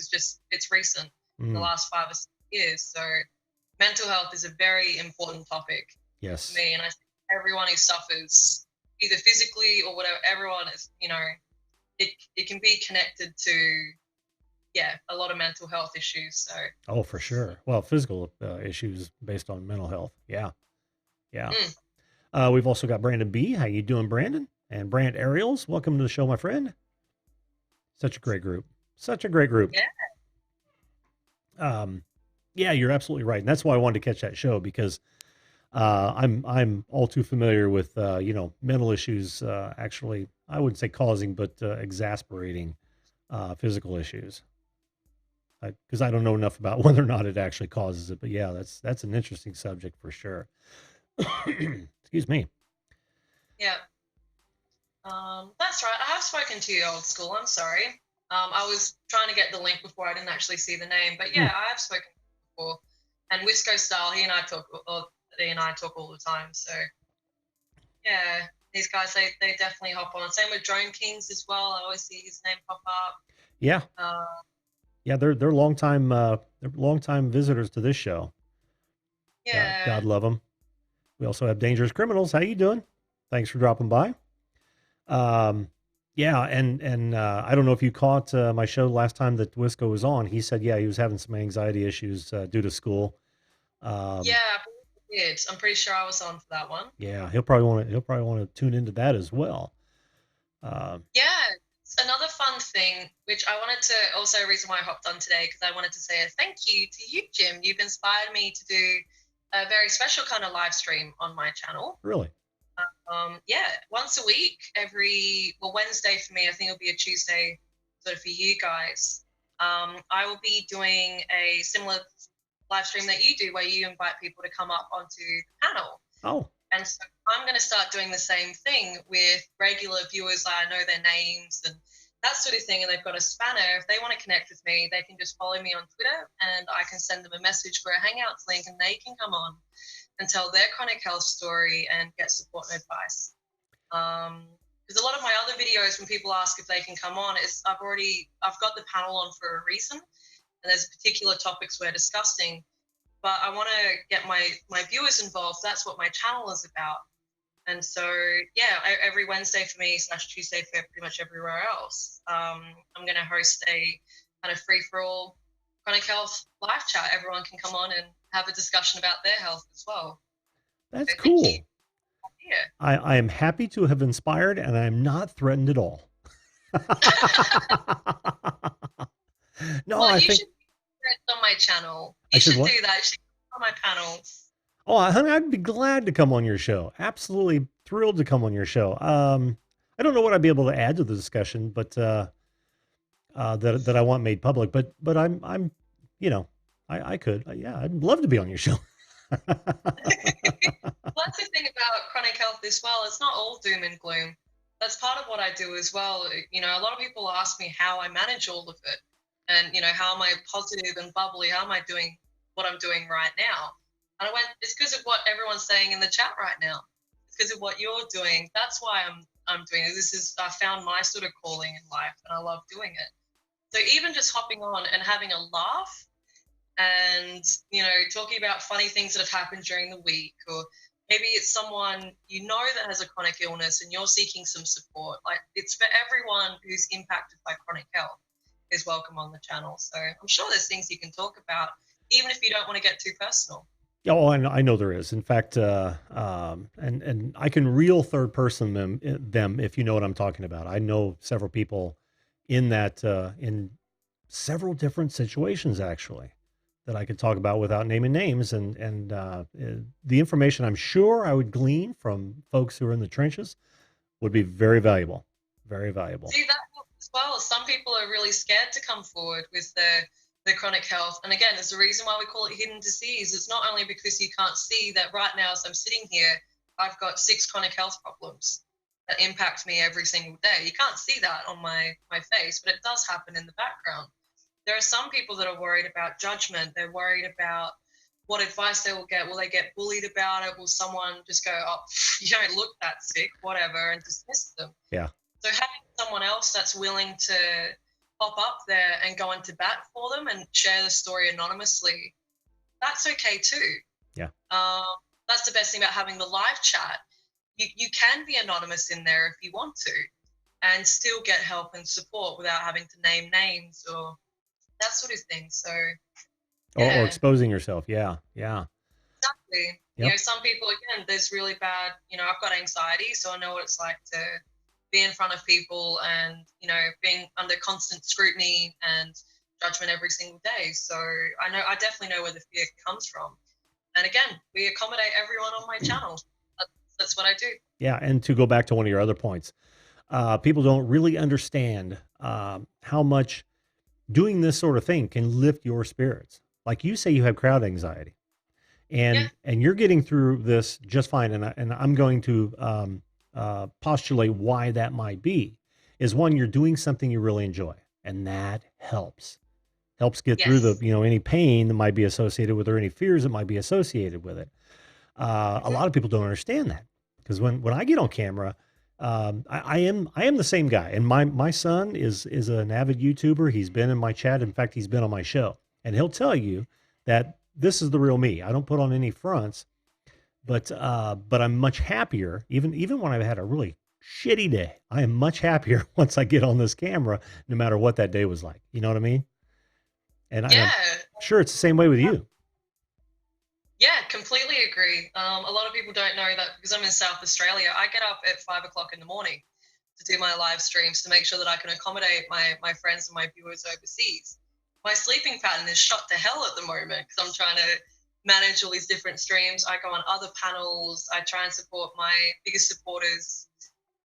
it's recent, in the last 5 or 6 years. So mental health is a very important topic for me. And I think everyone who suffers either physically or whatever, everyone is, you know, it can be connected to, a lot of mental health issues. So. Oh, for sure. Well, physical issues based on mental health. Yeah. We've also got Brandon B. How you doing, Brandon? And Brant Ariels. Welcome to the show, my friend. Such a great group. Yeah. Yeah, you're absolutely right. And that's why I wanted to catch that show, because I'm all too familiar with, mental issues, actually, I wouldn't say causing, but exasperating physical issues. Because I don't know enough about whether or not it actually causes it. But yeah, that's an interesting subject for sure. Excuse me. Yeah. That's right. I have spoken to you, Old School. I'm sorry. I was trying to get the link before. I didn't actually see the name. But yeah, I have spoken before. And Wisco Style, he and I talk all the time. So yeah, these guys, they definitely hop on. Same with Drone Kings as well. I always see his name pop up. Yeah. Yeah, they're longtime visitors to this show. Yeah. God love them. We also have Dangerous Criminals. How you doing? Thanks for dropping by. Yeah, and I don't know if you caught my show last time that Wisco was on. He said, he was having some anxiety issues due to school. Yeah, I believe he did. I'm pretty sure I was on for that one. Yeah, he'll probably want to tune into that as well. Yeah, it's another fun thing, which I wanted to also, reason why I hopped on today, because I wanted to say a thank you to you, Jim. You've inspired me to do a very special kind of live stream on my channel. Really? Yeah, once a week, Wednesday for me, I think it'll be a Tuesday sort of for you guys. I will be doing a similar live stream that you do, where you invite people to come up onto the panel. Oh. And so I'm going to start doing the same thing with regular viewers. I know their names and that sort of thing, and they've got a spanner. If they want to connect with me, they can just follow me on Twitter, and I can send them a message for a Hangouts link, and they can come on and tell their chronic health story and get support and advice. Because a lot of my other videos, when people ask if they can come on, I've got the panel on for a reason, and there's particular topics we're discussing. but I want to get my viewers involved. That's what my channel is about. And so, yeah, every Wednesday for me / Tuesday for pretty much everywhere else, I'm going to host a kind of free-for-all chronic health live chat. Everyone can come on and have a discussion about their health as well. That's So thank you. cool. Yeah. I am happy to have inspired, and I am not threatened at all. No, Well, I you think should be on my channel. I You should should what? do that. You should come on my panel. Oh, honey, I'd be glad to come on your show. Absolutely thrilled to come on your show. I don't know what I'd be able to add to the discussion, but that I want made public. But I'm you know I could yeah, I'd love to be on your show. Well, that's the thing about chronic health as well. It's not all doom and gloom. That's part of what I do as well. You know, a lot of people ask me how I manage all of it, and you know, how am I positive and bubbly? How am I doing what I'm doing right now? And I went, it's because of what everyone's saying in the chat right now. It's because of what you're doing. That's why I'm doing it. I found my sort of calling in life, and I love doing it. So even just hopping on and having a laugh and, you know, talking about funny things that have happened during the week, or maybe it's someone you know that has a chronic illness and you're seeking some support. Like, it's for everyone who's impacted by chronic health is welcome on the channel. So I'm sure there's things you can talk about, even if you don't want to get too personal. Oh, I know there is. In fact, and I can real third person them if you know what I'm talking about. I know several people in that in several different situations actually that I could talk about without naming names, and the information I'm sure I would glean from folks who are in the trenches would be very valuable, very valuable. See, that as well. Some people are really scared to come forward with their chronic health. And again, there's a reason why we call it hidden disease. It's not only because you can't see that right now as I'm sitting here, I've got 6 chronic health problems that impact me every single day. You can't see that on my face, but it does happen in the background. There are some people that are worried about judgment. They're worried about what advice they will get. Will they get bullied about it? Will someone just go, oh, you don't look that sick, whatever, and dismiss them? Yeah. So having someone else that's willing to pop up there and go into bat for them and share the story anonymously, that's okay too. Yeah. That's the best thing about having the live chat. You can be anonymous in there if you want to and still get help and support without having to name names or that sort of thing. So, or exposing yourself. Yeah. Exactly. Yep. You know, some people, again, there's really bad, you know, I've got anxiety, so I know what it's like to be in front of people and, you know, being under constant scrutiny and judgment every single day. So I definitely know where the fear comes from. And again, we accommodate everyone on my channel. That's what I do. Yeah. And to go back to one of your other points, people don't really understand how much doing this sort of thing can lift your spirits. Like you say, you have crowd anxiety, and you're getting through this just fine. And I'm going to postulate why that might be. Is one, you're doing something you really enjoy, and that helps get through the any pain that might be associated with, or any fears that might be associated with it. A lot of people don't understand that, because when I get on camera, I am the same guy, and my son is an avid YouTuber. He's been in my chat. In fact, he's been on my show, and he'll tell you that this is the real me. I don't put on any fronts, but I'm much happier. Even when I've had a really shitty day, I am much happier once I get on this camera, no matter what that day was like. You know what I mean? And I'm sure it's the same way with you. Yeah, completely agree. A lot of people don't know that because I'm in South Australia, I get up at 5 o'clock in the morning to do my live streams to make sure that I can accommodate my friends and my viewers overseas. My sleeping pattern is shot to hell at the moment because I'm trying to manage all these different streams. I go on other panels. I try and support my biggest supporters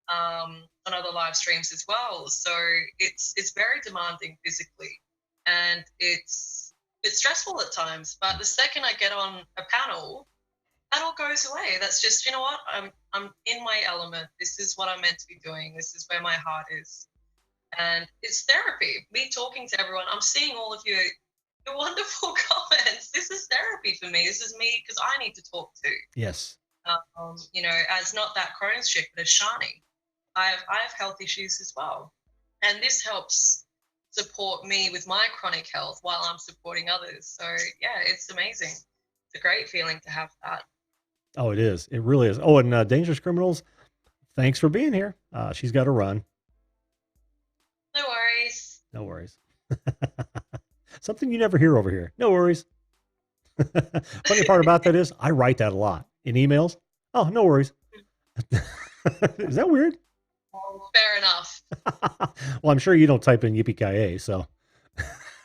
on other live streams as well. So it's very demanding physically, and it's stressful at times. But the second I get on a panel, that all goes away. That's just, you know what, I'm in my element. This is what I'm meant to be doing. This is where my heart is. And it's therapy. Me talking to everyone, I'm seeing all of your wonderful comments. This is therapy for me. This is me because I need to talk to. Yes. You know, as not that Crohn's chick, but as Shani. I have health issues as well. And this helps support me with my chronic health while I'm supporting others. So yeah, it's amazing. a great feeling to have that. Oh, it is. It really is. Oh, and Dangerous Criminals, thanks for being here. She's got to run. No worries. No worries. Something you never hear over here. No worries. Funny part about that is I write that a lot in emails. Oh, no worries. Is that weird? Oh, fair enough. Well, I'm sure you don't type in yippee-ki-yay, so.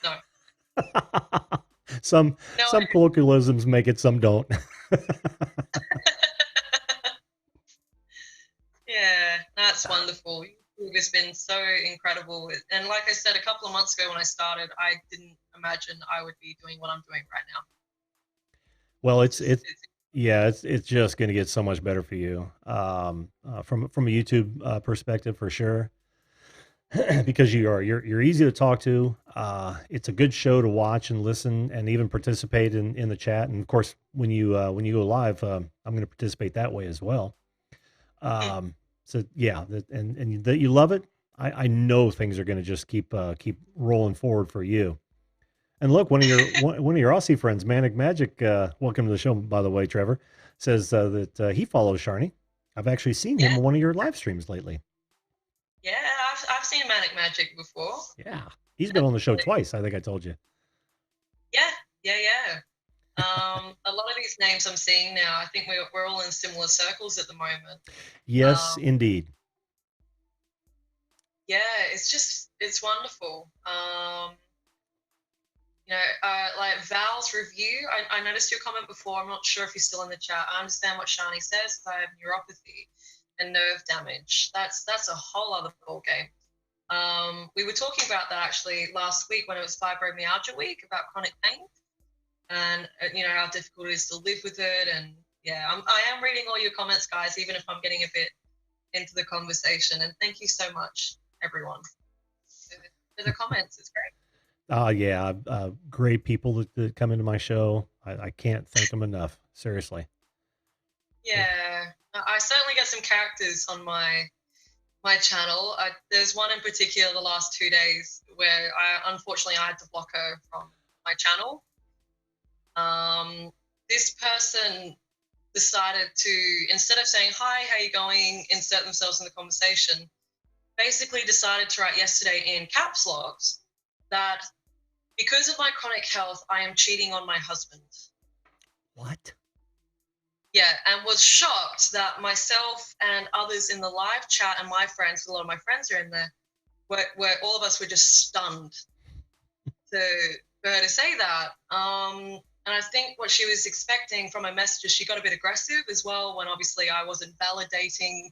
No. Some colloquialisms make it, some don't. Yeah, that's wonderful. YouTube has been so incredible. And like I said, a couple of months ago when I started, I didn't imagine I would be doing what I'm doing right now. Well, it's just going to get so much better for you, from a YouTube perspective for sure, because you're easy to talk to. It's a good show to watch and listen and even participate in the chat. And of course, when you go live, I'm going to participate that way as well. So yeah, and that you love it. I know things are going to just keep rolling forward for you. And look, one of your Aussie friends, Manic Magic, welcome to the show, by the way, Trevor, says that he follows Sharni. I've actually seen him on one of your live streams lately. Yeah, I've seen Manic Magic before. Yeah, he's been on the show twice. I think I told you. Yeah. A lot of these names I'm seeing now, I think we're all in similar circles at the moment. Yes, indeed. Yeah, it's wonderful. Like Val's review, I noticed your comment before. I'm not sure if you're still in the chat. I understand what Sharni says. I have neuropathy and nerve damage. That's a whole other ball game. We were talking about that actually last week when it was fibromyalgia week, about chronic pain and how difficult it is to live with it. And yeah, I am reading all your comments, guys, even if I'm getting a bit into the conversation. And thank you so much, everyone, for the comments. It's great. Yeah, great people that come into my show. I can't thank them enough. Seriously. Yeah, I certainly get some characters on my channel. There's one in particular the last 2 days where unfortunately I had to block her from my channel. This person decided to, instead of saying, "Hi, how you going?" insert themselves in the conversation, basically decided to write yesterday in caps locks that because of my chronic health, I am cheating on my husband. What? Yeah, and was shocked that myself and others in the live chat and my friends, a lot of my friends are in there, where all of us were just stunned for her to say that. And I think what she was expecting from her messages, she got a bit aggressive as well when obviously I wasn't validating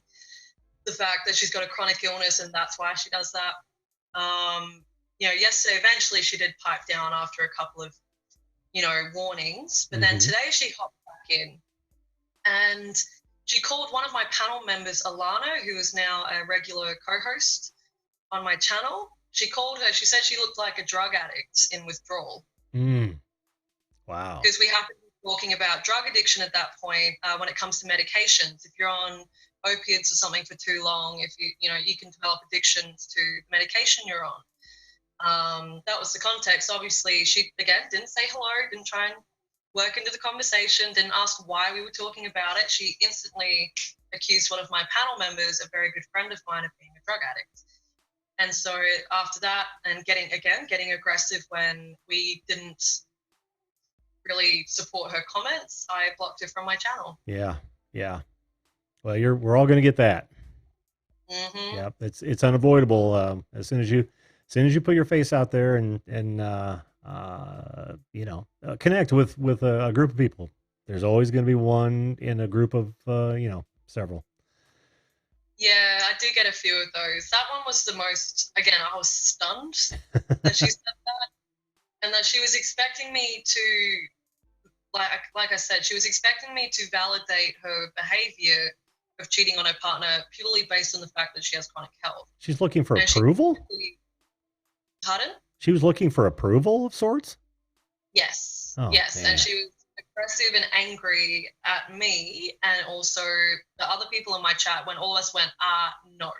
the fact that she's got a chronic illness and that's why she does that. Yesterday, eventually she did pipe down after a couple of, warnings. But then today she hopped back in and she called one of my panel members, Alana, who is now a regular co-host on my channel. She called her. She said she looked like a drug addict in withdrawal. Wow. Because we happened to be talking about drug addiction at that point when it comes to medications. If you're on opiates or something for too long, if you can develop addictions to the medication you're on. That was the context. Obviously, she, again, didn't say hello, didn't try and work into the conversation, didn't ask why we were talking about it. She instantly accused one of my panel members, a very good friend of mine, of being a drug addict. And so after that, and getting aggressive when we didn't really support her comments, I blocked her from my channel. Yeah. Well, we're all going to get that. Yeah, it's unavoidable. As soon as you put your face out there and connect with a group of people, there's always going to be one in a group of several. Yeah, I do get a few of those. That one was the most. Again, I was stunned that she said that, and that she was expecting me to, like I said, she was expecting me to validate her behavior of cheating on her partner purely based on the fact that she has chronic health. She's looking for approval? Pardon? She was looking for approval of sorts? Yes. Oh, yes. man. And she was aggressive and angry at me and also the other people in my chat when all of us went, no.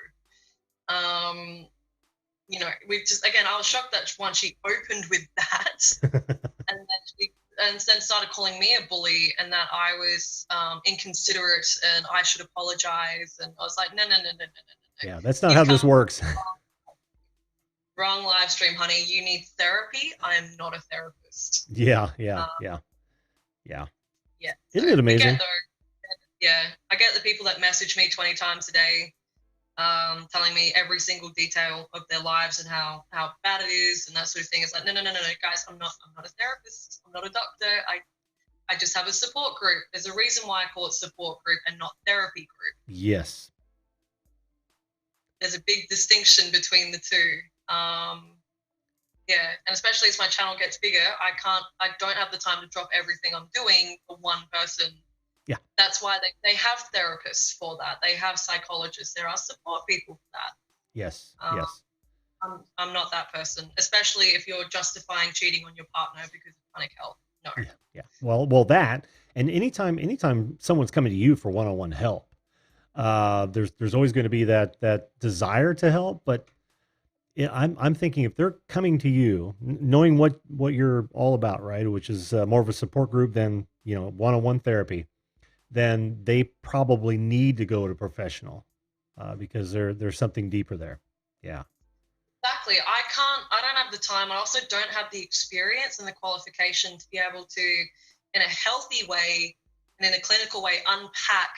We just, again, I was shocked that once she opened with that and then she and then started calling me a bully and that I was inconsiderate and I should apologize. And I was like, no. Yeah, that's not how this works. Wrong live stream, honey. You need therapy. I am not a therapist. Yeah. Yeah. Isn't it amazing? I get the people that message me 20 times a day, telling me every single detail of their lives and how bad it is and that sort of thing. It's like, no, guys, I'm not a therapist. I'm not a doctor. I just have a support group. There's a reason why I call it support group and not therapy group. Yes. There's a big distinction between the two. And especially as my channel gets bigger, I don't have the time to drop everything I'm doing for one person. Yeah. That's why they have therapists for that. They have psychologists. There are support people for that. Yes. I'm not that person, especially if you're justifying cheating on your partner because of chronic health. No. Yeah. Well, that, and anytime someone's coming to you for one-on-one help, there's always going to be that desire to help, but yeah, I'm thinking if they're coming to you, knowing what you're all about, right, which is more of a support group than one-on-one therapy, then they probably need to go to professional because there's something deeper there. Yeah. Exactly. I don't have the time. I also don't have the experience and the qualification to be able to, in a healthy way and in a clinical way, unpack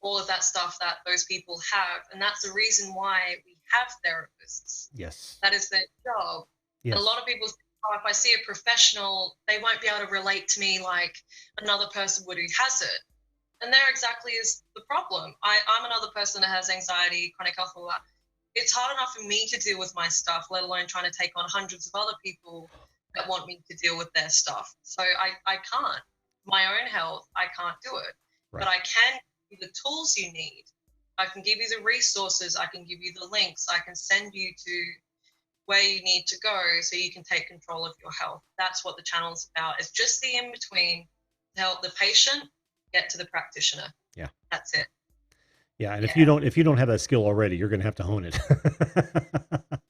all of that stuff that those people have. And that's the reason why we have therapists. Yes. That is their job. Yes. And a lot of people say, oh, if I see a professional, they won't be able to relate to me like another person would who has it. And there exactly is the problem. I'm another person that has anxiety, chronic health, all that. It's hard enough for me to deal with my stuff, let alone trying to take on hundreds of other people that want me to deal with their stuff. So I can't. My own health, I can't do it. Right. But I can give you the tools you need. I can give you the resources. I can give you the links. I can send you to where you need to go so you can take control of your health. That's what the channel's about. It's just the in-between to help the patient get to the practitioner. Yeah. That's it. Yeah, and if you don't have that skill already, you're going to have to hone it.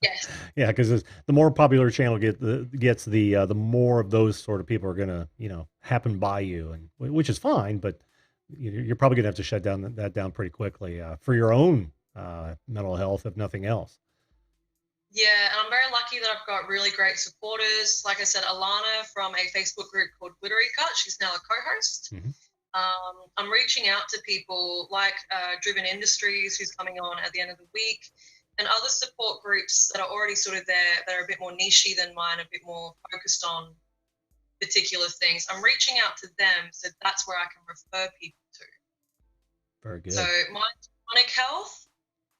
Yes. Yeah, because the more popular channel gets, the more of those sort of people are going to happen by you, and which is fine, but you're probably going to have to shut that down pretty quickly for your own mental health, if nothing else. Yeah, and I'm very lucky that I've got really great supporters. Like I said, Alana from a Facebook group called Glittery Cut. She's now a co-host. Mm-hmm. I'm reaching out to people like Driven Industries, who's coming on at the end of the week, and other support groups that are already sort of there, that are a bit more niche-y than mine, a bit more focused on particular things. I'm reaching out to them, so that's where I can refer people to. Very good. So my chronic health,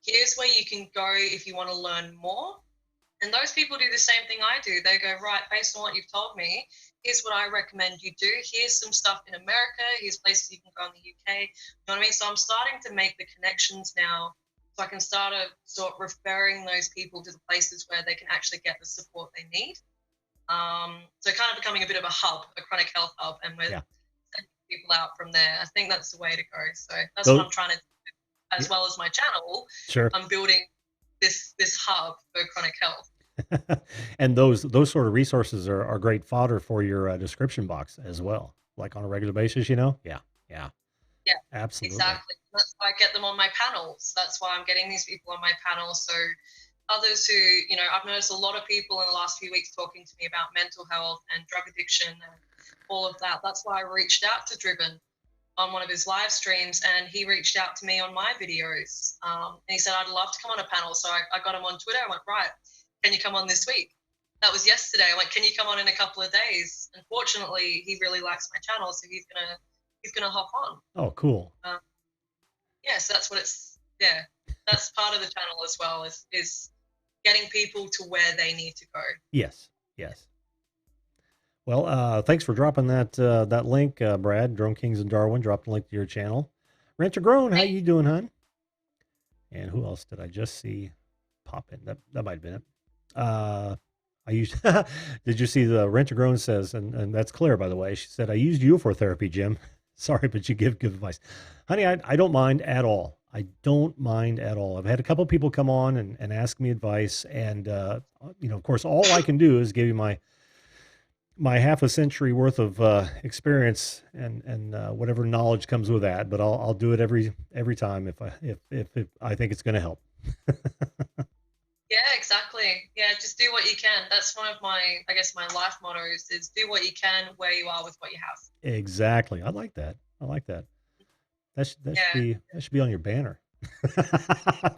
here's where you can go if you want to learn more. And those people do the same thing I do. They go, right, based on what you've told me, here's what I recommend you do. Here's some stuff in America. Here's places you can go in the UK. You know what I mean? So I'm starting to make the connections now, so I can start referring those people to the places where they can actually get the support they need. So kind of becoming a bit of a hub, a chronic health hub, and we're sending people out from there. I think that's the way to go. So that's what I'm trying to do, as well as my channel. Sure. I'm building this hub for chronic health. And those sort of resources are great fodder for your description box as well, like on a regular basis, Yeah, absolutely. Exactly. That's why I get them on my panels. That's why I'm getting these people on my panel. So others who, I've noticed a lot of people in the last few weeks talking to me about mental health and drug addiction and all of that. That's why I reached out to Driven on one of his live streams, and he reached out to me on my videos. And he said, I'd love to come on a panel. So I got him on Twitter. I went, right, can you come on this week? That was yesterday. I went, can you come on in a couple of days? Unfortunately, he really likes my channel, so he's gonna hop on. Oh, cool. So that's what it's. Yeah, that's part of the channel as well. Is getting people to where they need to go. Yes. Well, thanks for dropping that link, Brad. Drone Kings in Darwin dropped a link to your channel. Rancher Grown, how you doing, hon? And who else did I just see pop in? That might have been it. Did you see the Rancher Grown says, and that's Claire, by the way. She said, I used you for therapy, Jim. Sorry, but you give good advice. Honey, I don't mind at all. I don't mind at all. I've had a couple people come on and ask me advice. And, of course, all I can do is give you my my half a century worth of experience and whatever knowledge comes with that. But I'll do it every time if I think it's going to help. Yeah, exactly. Yeah, just do what you can. That's one of my, I guess, my life mottos is do what you can where you are with what you have. Exactly. I like that. I like that. Yeah, That should be on your banner.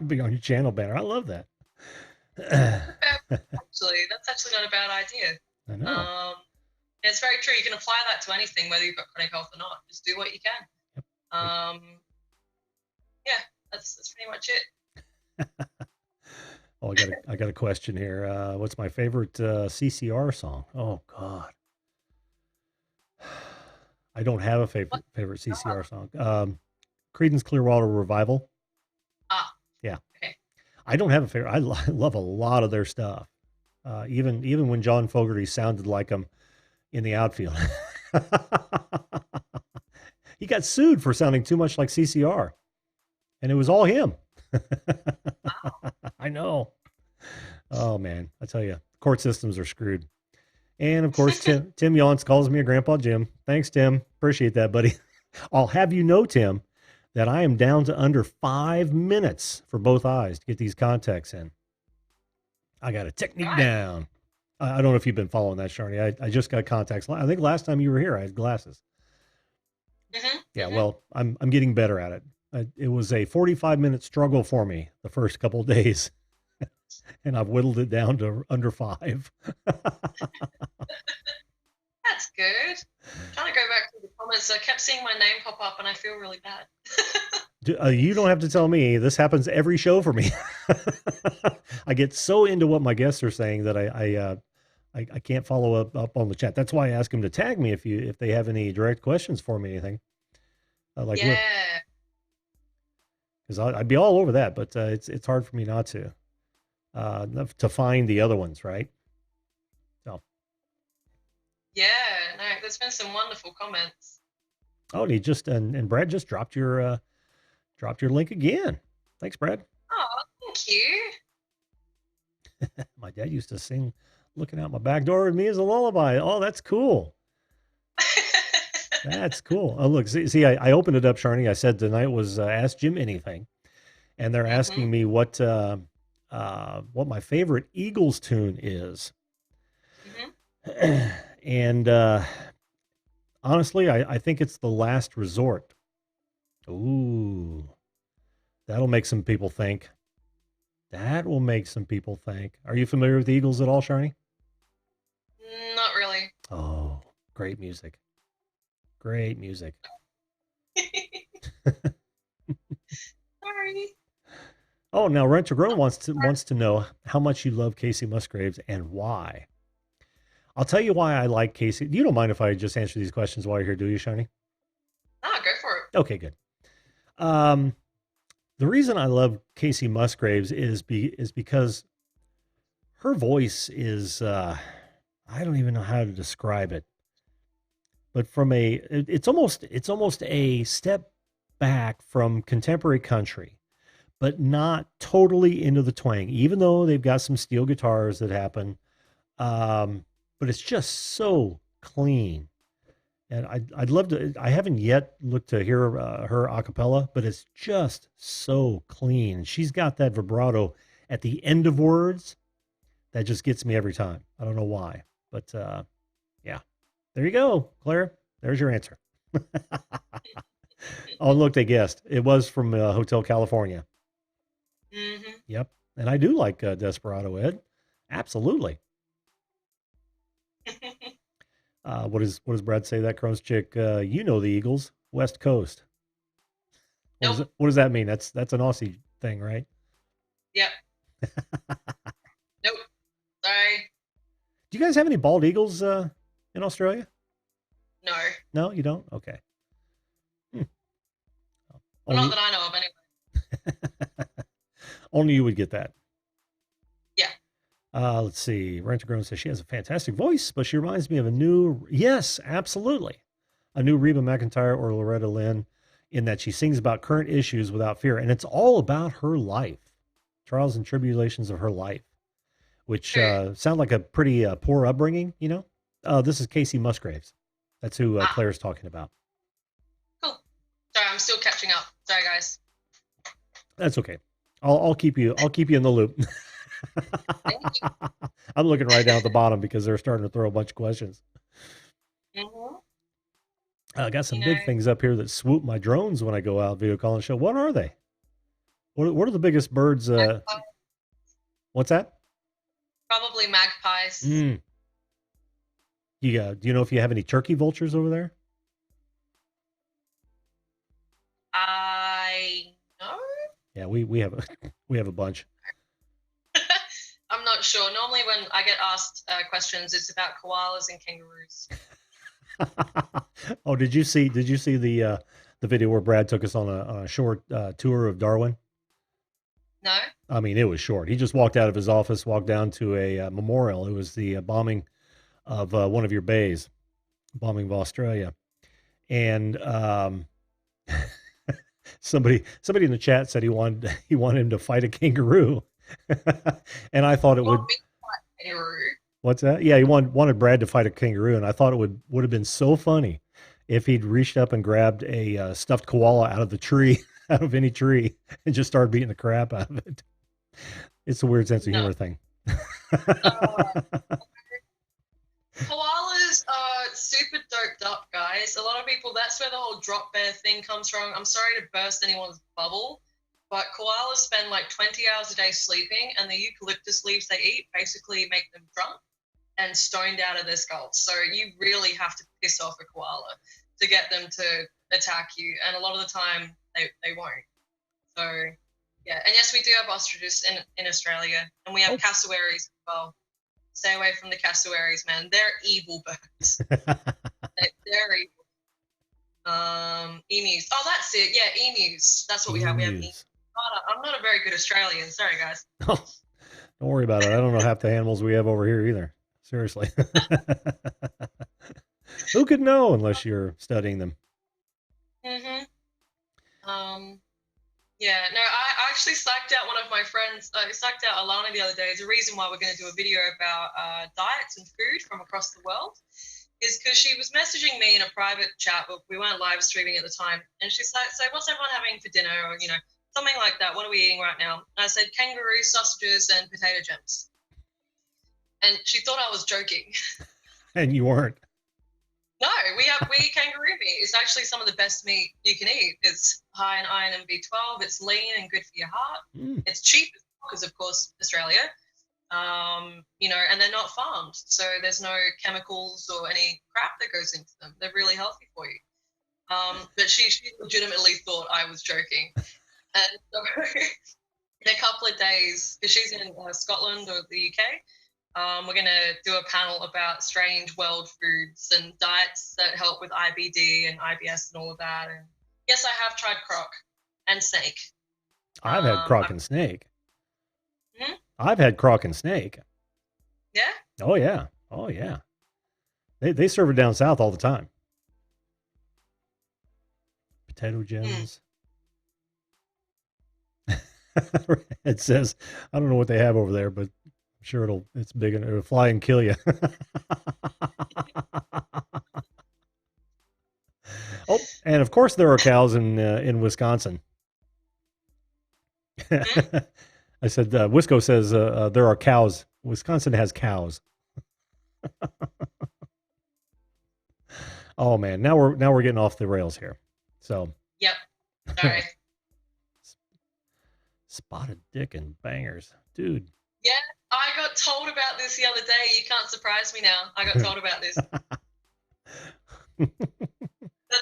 Be on your channel banner. I love that. actually, that's actually not a bad idea. I know. Um, it's very true. You can apply that to anything, whether you've got chronic health or not. Just do what you can. Yep. Yeah, that's pretty much it. Oh, I got a question here. What's my favorite CCR song? Oh God, I don't have a What? favorite CCR song. Creedence Clearwater Revival. Ah, Yeah, okay. I don't have a favorite. I love a lot of their stuff. Even when John Fogerty sounded like him in the outfield. He got sued for sounding too much like CCR, and it was all him. I know. Oh man, I tell you, court systems are screwed. And of course, Tim Yance calls me a Grandpa Jim. Thanks, Tim. Appreciate that, buddy. I'll have you know, Tim, that I am down to under 5 minutes for both eyes to get these contacts in. I got a technique down. I don't know if you've been following that, Sharni. I just got contacts. I think last time you were here, I had glasses. Yeah, well, I'm getting better at it. It was a 45-minute struggle for me the first couple of days, and I've whittled it down to under 5. That's good. I'm trying to go back to the comments. I kept seeing my name pop up, and I feel really bad. You don't have to tell me. This happens every show for me. I get so into what my guests are saying that I can't follow up on the chat. That's why I ask them to tag me if they have any direct questions for me, anything. Yeah. Because I'd be all over that, but it's hard for me not to find the other ones, right? So. Yeah, no, there's been some wonderful comments. Oh, and he just and Brad just dropped your link again. Thanks, Brad. Oh, thank you. My dad used to sing "Looking Out My Back Door" with me as a lullaby. Oh, that's cool. That's cool. Oh, look, see, I opened it up, Sharni. I said tonight was Ask Jim Anything, and they're asking me what my favorite Eagles tune is. And honestly, I think it's "The Last Resort." Ooh, that'll make some people think. That will make some people think. Are you familiar with the Eagles at all, Sharni? Not really. Oh, great music. Great music. Sorry. Oh, now Rent to Grow wants to know how much you love Casey Musgraves and why. I'll tell you why I like Casey. You don't mind if I just answer these questions while you're here, do you, Sharni? Ah, go for it. Okay, good. The reason I love Casey Musgraves is because her voice is I don't even know how to describe it. But it's almost a step back from contemporary country, but not totally into the twang, even though they've got some steel guitars that happen. But it's just so clean. And I'd love to, I haven't yet looked to hear her a cappella, but it's just so clean. She's got that vibrato at the end of words that just gets me every time. I don't know why, but yeah, there you go, Claire. There's your answer. Oh, look, they guessed. It was from Hotel California. Yep. And I do like Desperado, Ed. Absolutely. What does Brad say? That Crohn's chick, you know the Eagles, West Coast. What does that mean? That's an Aussie thing, right? Yep. Nope. Sorry. Do you guys have any bald eagles in Australia? No. No, you don't? Okay. Well, not that I know of, anyway. Only you would get that. Yeah. Let's see. Rent to Grow says she has a fantastic voice, but she reminds me of yes, absolutely. A new Reba McEntire or Loretta Lynn, in that she sings about current issues without fear. And it's all about her life, trials and tribulations of her life, which sound like a pretty poor upbringing, you know? This is Casey Musgraves. That's who Claire's talking about. Cool. Sorry, I'm still catching up. Sorry, guys. That's okay. I'll keep you in the loop. I'm looking right down at the bottom because they're starting to throw a bunch of questions. I got some big things up here that swoop my drones when I go out video calling show. What are they? What are the biggest birds? What's that? Probably magpies. Do you know if you have any turkey vultures over there? I know. Yeah, we have a bunch. I'm not sure. Normally, when I get asked questions, it's about koalas and kangaroos. Oh, did you see the video where Brad took us on a short tour of Darwin? No. I mean, it was short. He just walked out of his office, walked down to a memorial. It was the bombing of one of your bays, bombing of Australia, and somebody in the chat said he wanted him to fight a kangaroo, and I thought it would. Kangaroo. What's that? Yeah, he wanted Brad to fight a kangaroo, and I thought it would have been so funny if he'd reached up and grabbed a stuffed koala out of the tree, out of any tree, and just started beating the crap out of it. It's a weird sense of humor thing. Koalas are super doped up, guys. A lot of people, that's where the whole drop bear thing comes from. I'm sorry to burst anyone's bubble, but koalas spend like 20 hours a day sleeping, and the eucalyptus leaves they eat basically make them drunk and stoned out of their skulls. So you really have to piss off a koala to get them to attack you. And a lot of the time, they won't. So, yeah. And yes, we do have ostriches in Australia, and we have cassowaries as well. Stay away from the cassowaries, man. They're evil birds. They're evil. Emus. Oh, that's it. Yeah, emus. That's what we have. We have emus. I'm not a very good Australian. Sorry, guys. Don't worry about it. I don't know half the animals we have over here either. Seriously. Who could know unless you're studying them? Yeah, no, I actually psyched out one of my friends. I psyched out Alana the other day. There's a reason why we're going to do a video about diets and food from across the world, is because she was messaging me in a private chat, but we weren't live streaming at the time. And she's like, so what's everyone having for dinner? Or, something like that. What are we eating right now? And I said, kangaroo sausages and potato gems. And she thought I was joking. And you weren't. No, we eat kangaroo meat. It's actually some of the best meat you can eat. It's high in iron and B12. It's lean and good for your heart. It's cheap because, of course, Australia. And they're not farmed, so there's no chemicals or any crap that goes into them. They're really healthy for you. But she legitimately thought I was joking. And so in a couple of days, because she's in Scotland or the UK, we're going to do a panel about strange world foods and diets that help with IBD and IBS and all of that. And yes, I have tried croc and snake. I've had croc and snake. I've had croc and snake. Yeah? Oh, yeah. Oh, yeah. They serve it down south all the time. Potato gems. It says, I don't know what they have over there, but I'm sure it's big and it'll fly and kill you. Oh, and of course there are cows in Wisconsin. I said, Wisco says there are cows. Wisconsin has cows. Oh man, now we're getting off the rails here. So. Yep. Sorry. Spotted dick and bangers, dude. Yeah, I got told about this the other day. You can't surprise me now. I got told about this. That's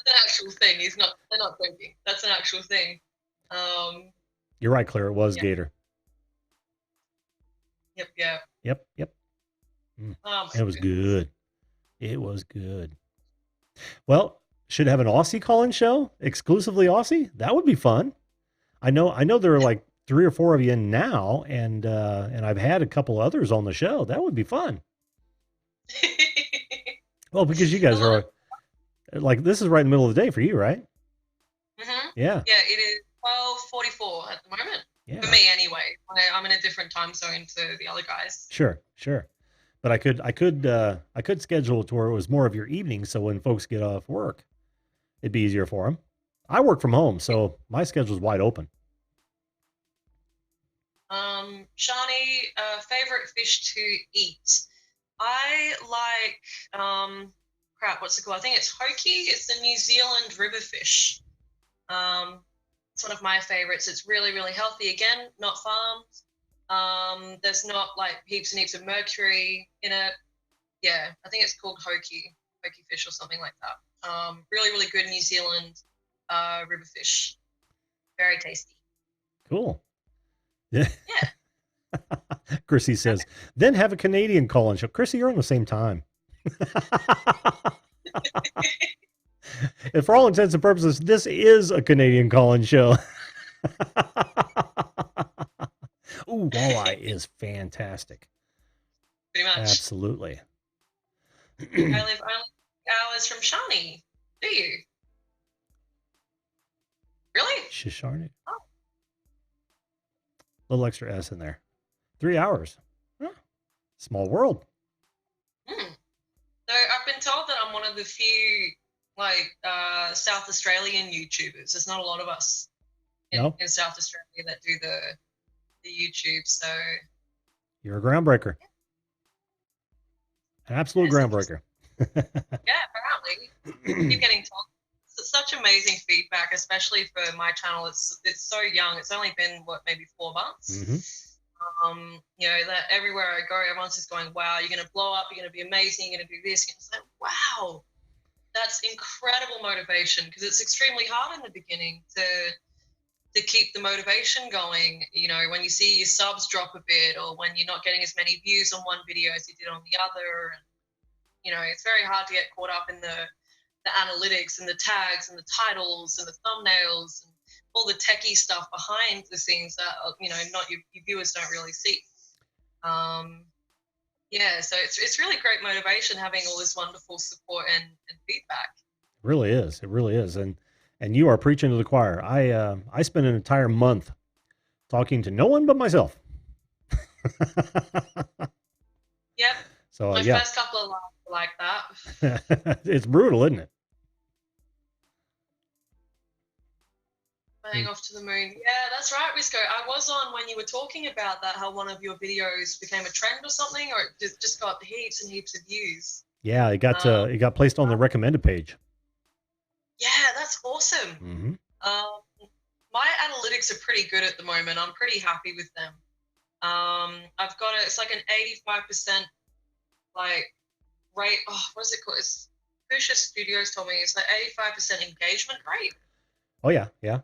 an actual thing. They're not joking. That's an actual thing. You're right, Claire. It was Gator. Yep. It was good. It was good. Well, should have an Aussie call-in show, exclusively Aussie. That would be fun. I know there are like 3 or 4 of you in now, and I've had a couple others on the show. That would be fun. Well, because you guys are like, this is right in the middle of the day for you, right? Yeah. Yeah, it is 12:44 at the moment. Yeah. For me, anyway. I'm in a different time zone to the other guys. Sure. But I could schedule it to where it was more of your evening, so when folks get off work, it'd be easier for them. I work from home, so my schedule's wide open. Shani, favorite fish to eat. I like crap. What's it called? I think it's hoki. It's the New Zealand river fish. It's one of my favorites. It's really, really healthy. Again, not farmed. There's not like heaps and heaps of mercury in it. Yeah, I think it's called hoki fish or something like that. Really, really good New Zealand river fish. Very tasty. Cool. Yeah. Yeah. Chrissy says, then have a Canadian call-in show. Chrissy, you're on the same time. And for all intents and purposes, this is a Canadian call-in show. Ooh, walleye is fantastic. Pretty much. Absolutely. I live only hours from Shani. Do you? Really? Shisharni. Oh. Little extra S in there. 3 hours. Huh. Small world. So I've been told that I'm one of the few like South Australian YouTubers. There's not a lot of us in South Australia that do the YouTube. So you're a groundbreaker. An absolute groundbreaker. Yeah, apparently. Keep getting told. It's such amazing feedback, especially for my channel. It's so young. It's only been maybe 4 months. Mm-hmm. You know, that everywhere I go, everyone's just going, wow, you're going to blow up, you're going to be amazing, you're going to do this. And it's like, wow, that's incredible motivation, because it's extremely hard in the beginning to keep the motivation going. You know, when you see your subs drop a bit, or when you're not getting as many views on one video as you did on the other. And, you know, it's very hard to get caught up in the analytics and the tags and the titles and the thumbnails and all the techie stuff behind the scenes that, you know, not your viewers don't really see. Yeah, so it's really great motivation having all this wonderful support and feedback. It really is. It really is. And you are preaching to the choir. I spent an entire month talking to no one but myself. Yep. So my first couple of lives were like that. It's brutal, isn't it? Flying off to the moon. Yeah, that's right, Wisco. I was on when you were talking about that, how one of your videos became a trend or something, or it just got heaps and heaps of views. Yeah, it got placed on the recommended page. Yeah, that's awesome. Mm-hmm. My analytics are pretty good at the moment. I'm pretty happy with them. I've got it's like an 85% like rate. Oh, what is it called? It's Pusha Studios told me it's like 85% engagement rate. Oh yeah, yeah.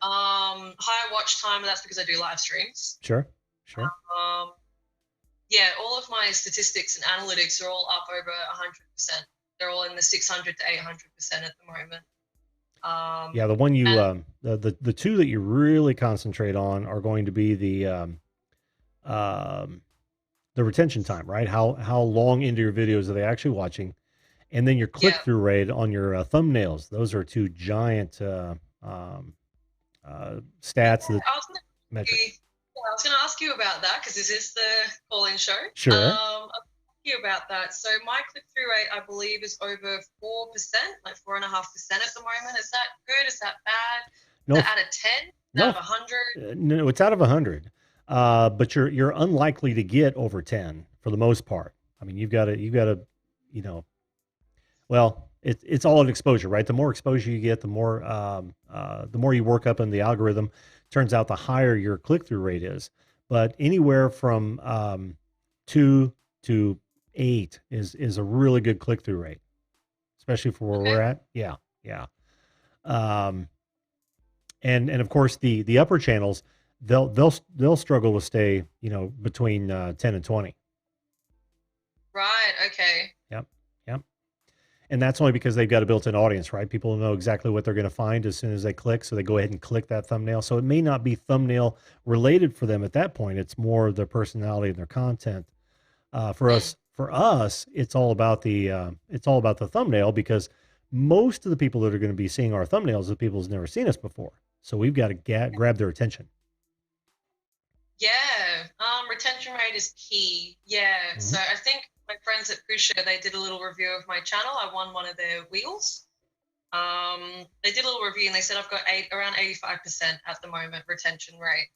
Higher watch time, and that's because I do live streams. Sure. Yeah, all of my statistics and analytics are all up over 100%. They're all in the 600 to 800% at the moment. Yeah, the one you the two that you really concentrate on are going to be the retention time, right? How long into your videos are they actually watching, and then your click-through rate on your thumbnails. Those are two giant stats that metrics. I was going to ask you about that, because this is the call-in show. Sure. I'll ask you about that. So my click-through rate, I believe, is over 4%, like 4.5% at the moment. Is that good? Is that bad? No. Is that out of 10? No. Out of 100? No, it's out of 100. But you're unlikely to get over 10 for the most part. I mean, you've got to, you know, well, it's all an exposure, right? The more exposure you get, the more you work up in the algorithm. Turns out the higher your click-through rate is. But anywhere from 2 to 8 is a really good click-through rate, especially for where we're at. Yeah. And of course the upper channels, they'll struggle to stay, you know, between 10 and 20. Right. Okay. Yep. And that's only because they've got a built-in audience, right? People know exactly what they're going to find as soon as they click. So they go ahead and click that thumbnail. So it may not be thumbnail related for them at that point. It's more their personality and their content. For us, it's all about the thumbnail, because most of the people that are going to be seeing our thumbnails are people who's never seen us before. So we've got to grab their attention. Yeah, retention rate is key. Yeah, so I think my friends at Pusher, they did a little review of my channel. I won one of their wheels. They did a little review and they said I've got around 85% at the moment retention rate.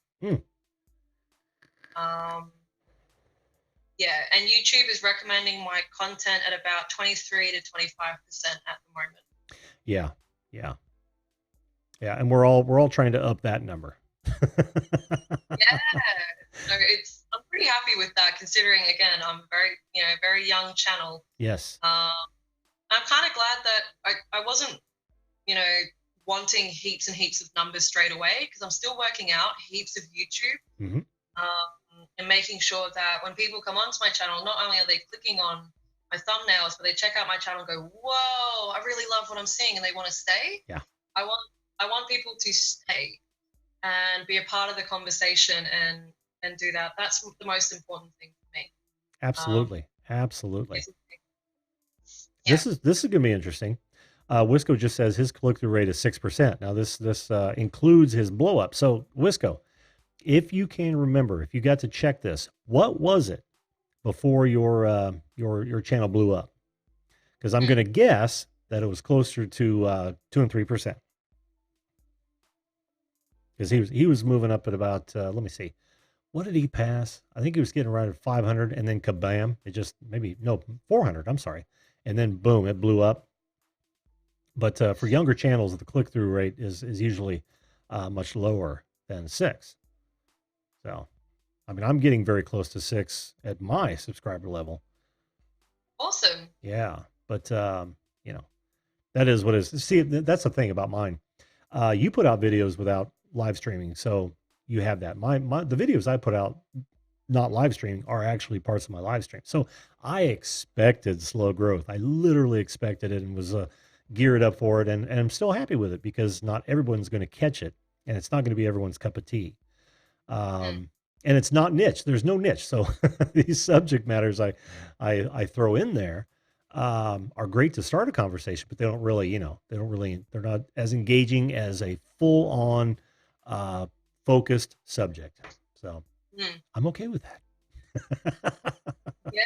Yeah, and YouTube is recommending my content at about 23 to 25% at the moment. Yeah, yeah, yeah, and we're all trying to up that number. Yeah, so I'm pretty happy with that, considering again I'm very young channel. Yes. I'm kind of glad that I wasn't wanting heaps and heaps of numbers straight away, because I'm still working out heaps of YouTube. And making sure that when people come onto my channel, not only are they clicking on my thumbnails, but they check out my channel and go, whoa, I really love what I'm seeing, and they want to stay. Yeah. I want people to stay and be a part of the conversation and do that. That's the most important thing for me. Absolutely. Absolutely. Yeah. This is going to be interesting. Wisco just says his click-through rate is 6%. Now this includes his blow up. So Wisco, if you can remember, if you got to check this, what was it before your channel blew up? Because I'm going to guess that it was closer to 2 and 3%. Because he was moving up at about let me see, what did he pass? I think he was getting right at 500, and then kabam! It just 400. I'm sorry, and then boom, it blew up. But for younger channels, the click-through rate is usually much lower than 6. So, I mean, I'm getting very close to 6 at my subscriber level. Awesome. Yeah, but that is what it is. See, that's the thing about mine. You put out videos without live streaming, so you have that. The videos I put out not live streaming are actually parts of my live stream. So I expected slow growth. I literally expected it and was geared up for it, and I'm still happy with it, because not everyone's going to catch it, and it's not going to be everyone's cup of tea. And it's not niche. There's no niche. So these subject matters I throw in there are great to start a conversation, but they don't really, they're not as engaging as a full on focused subject. So I'm okay with that. Yeah.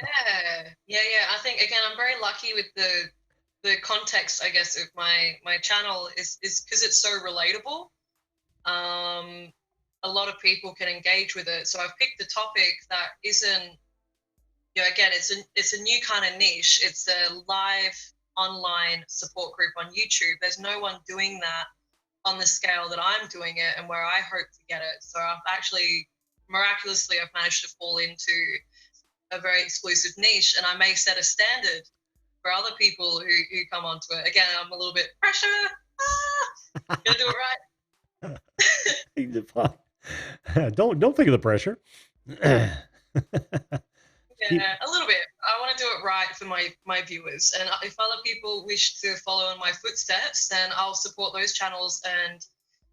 I think again, I'm very lucky with the context, I guess, of my channel is because it's so relatable. A lot of people can engage with it. So I've picked a topic that isn't, again, it's a new kind of niche. It's a live online support group on YouTube. There's no one doing that on the scale that I'm doing it and where I hope to get it. So I've actually, miraculously, I've managed to fall into a very exclusive niche, and I may set a standard for other people who come onto it. Again, I'm a little bit pressure. Gonna do it right. Don't think of the pressure. Yeah, a little bit. I want to do it right for my viewers, and if other people wish to follow in my footsteps, then I'll support those channels and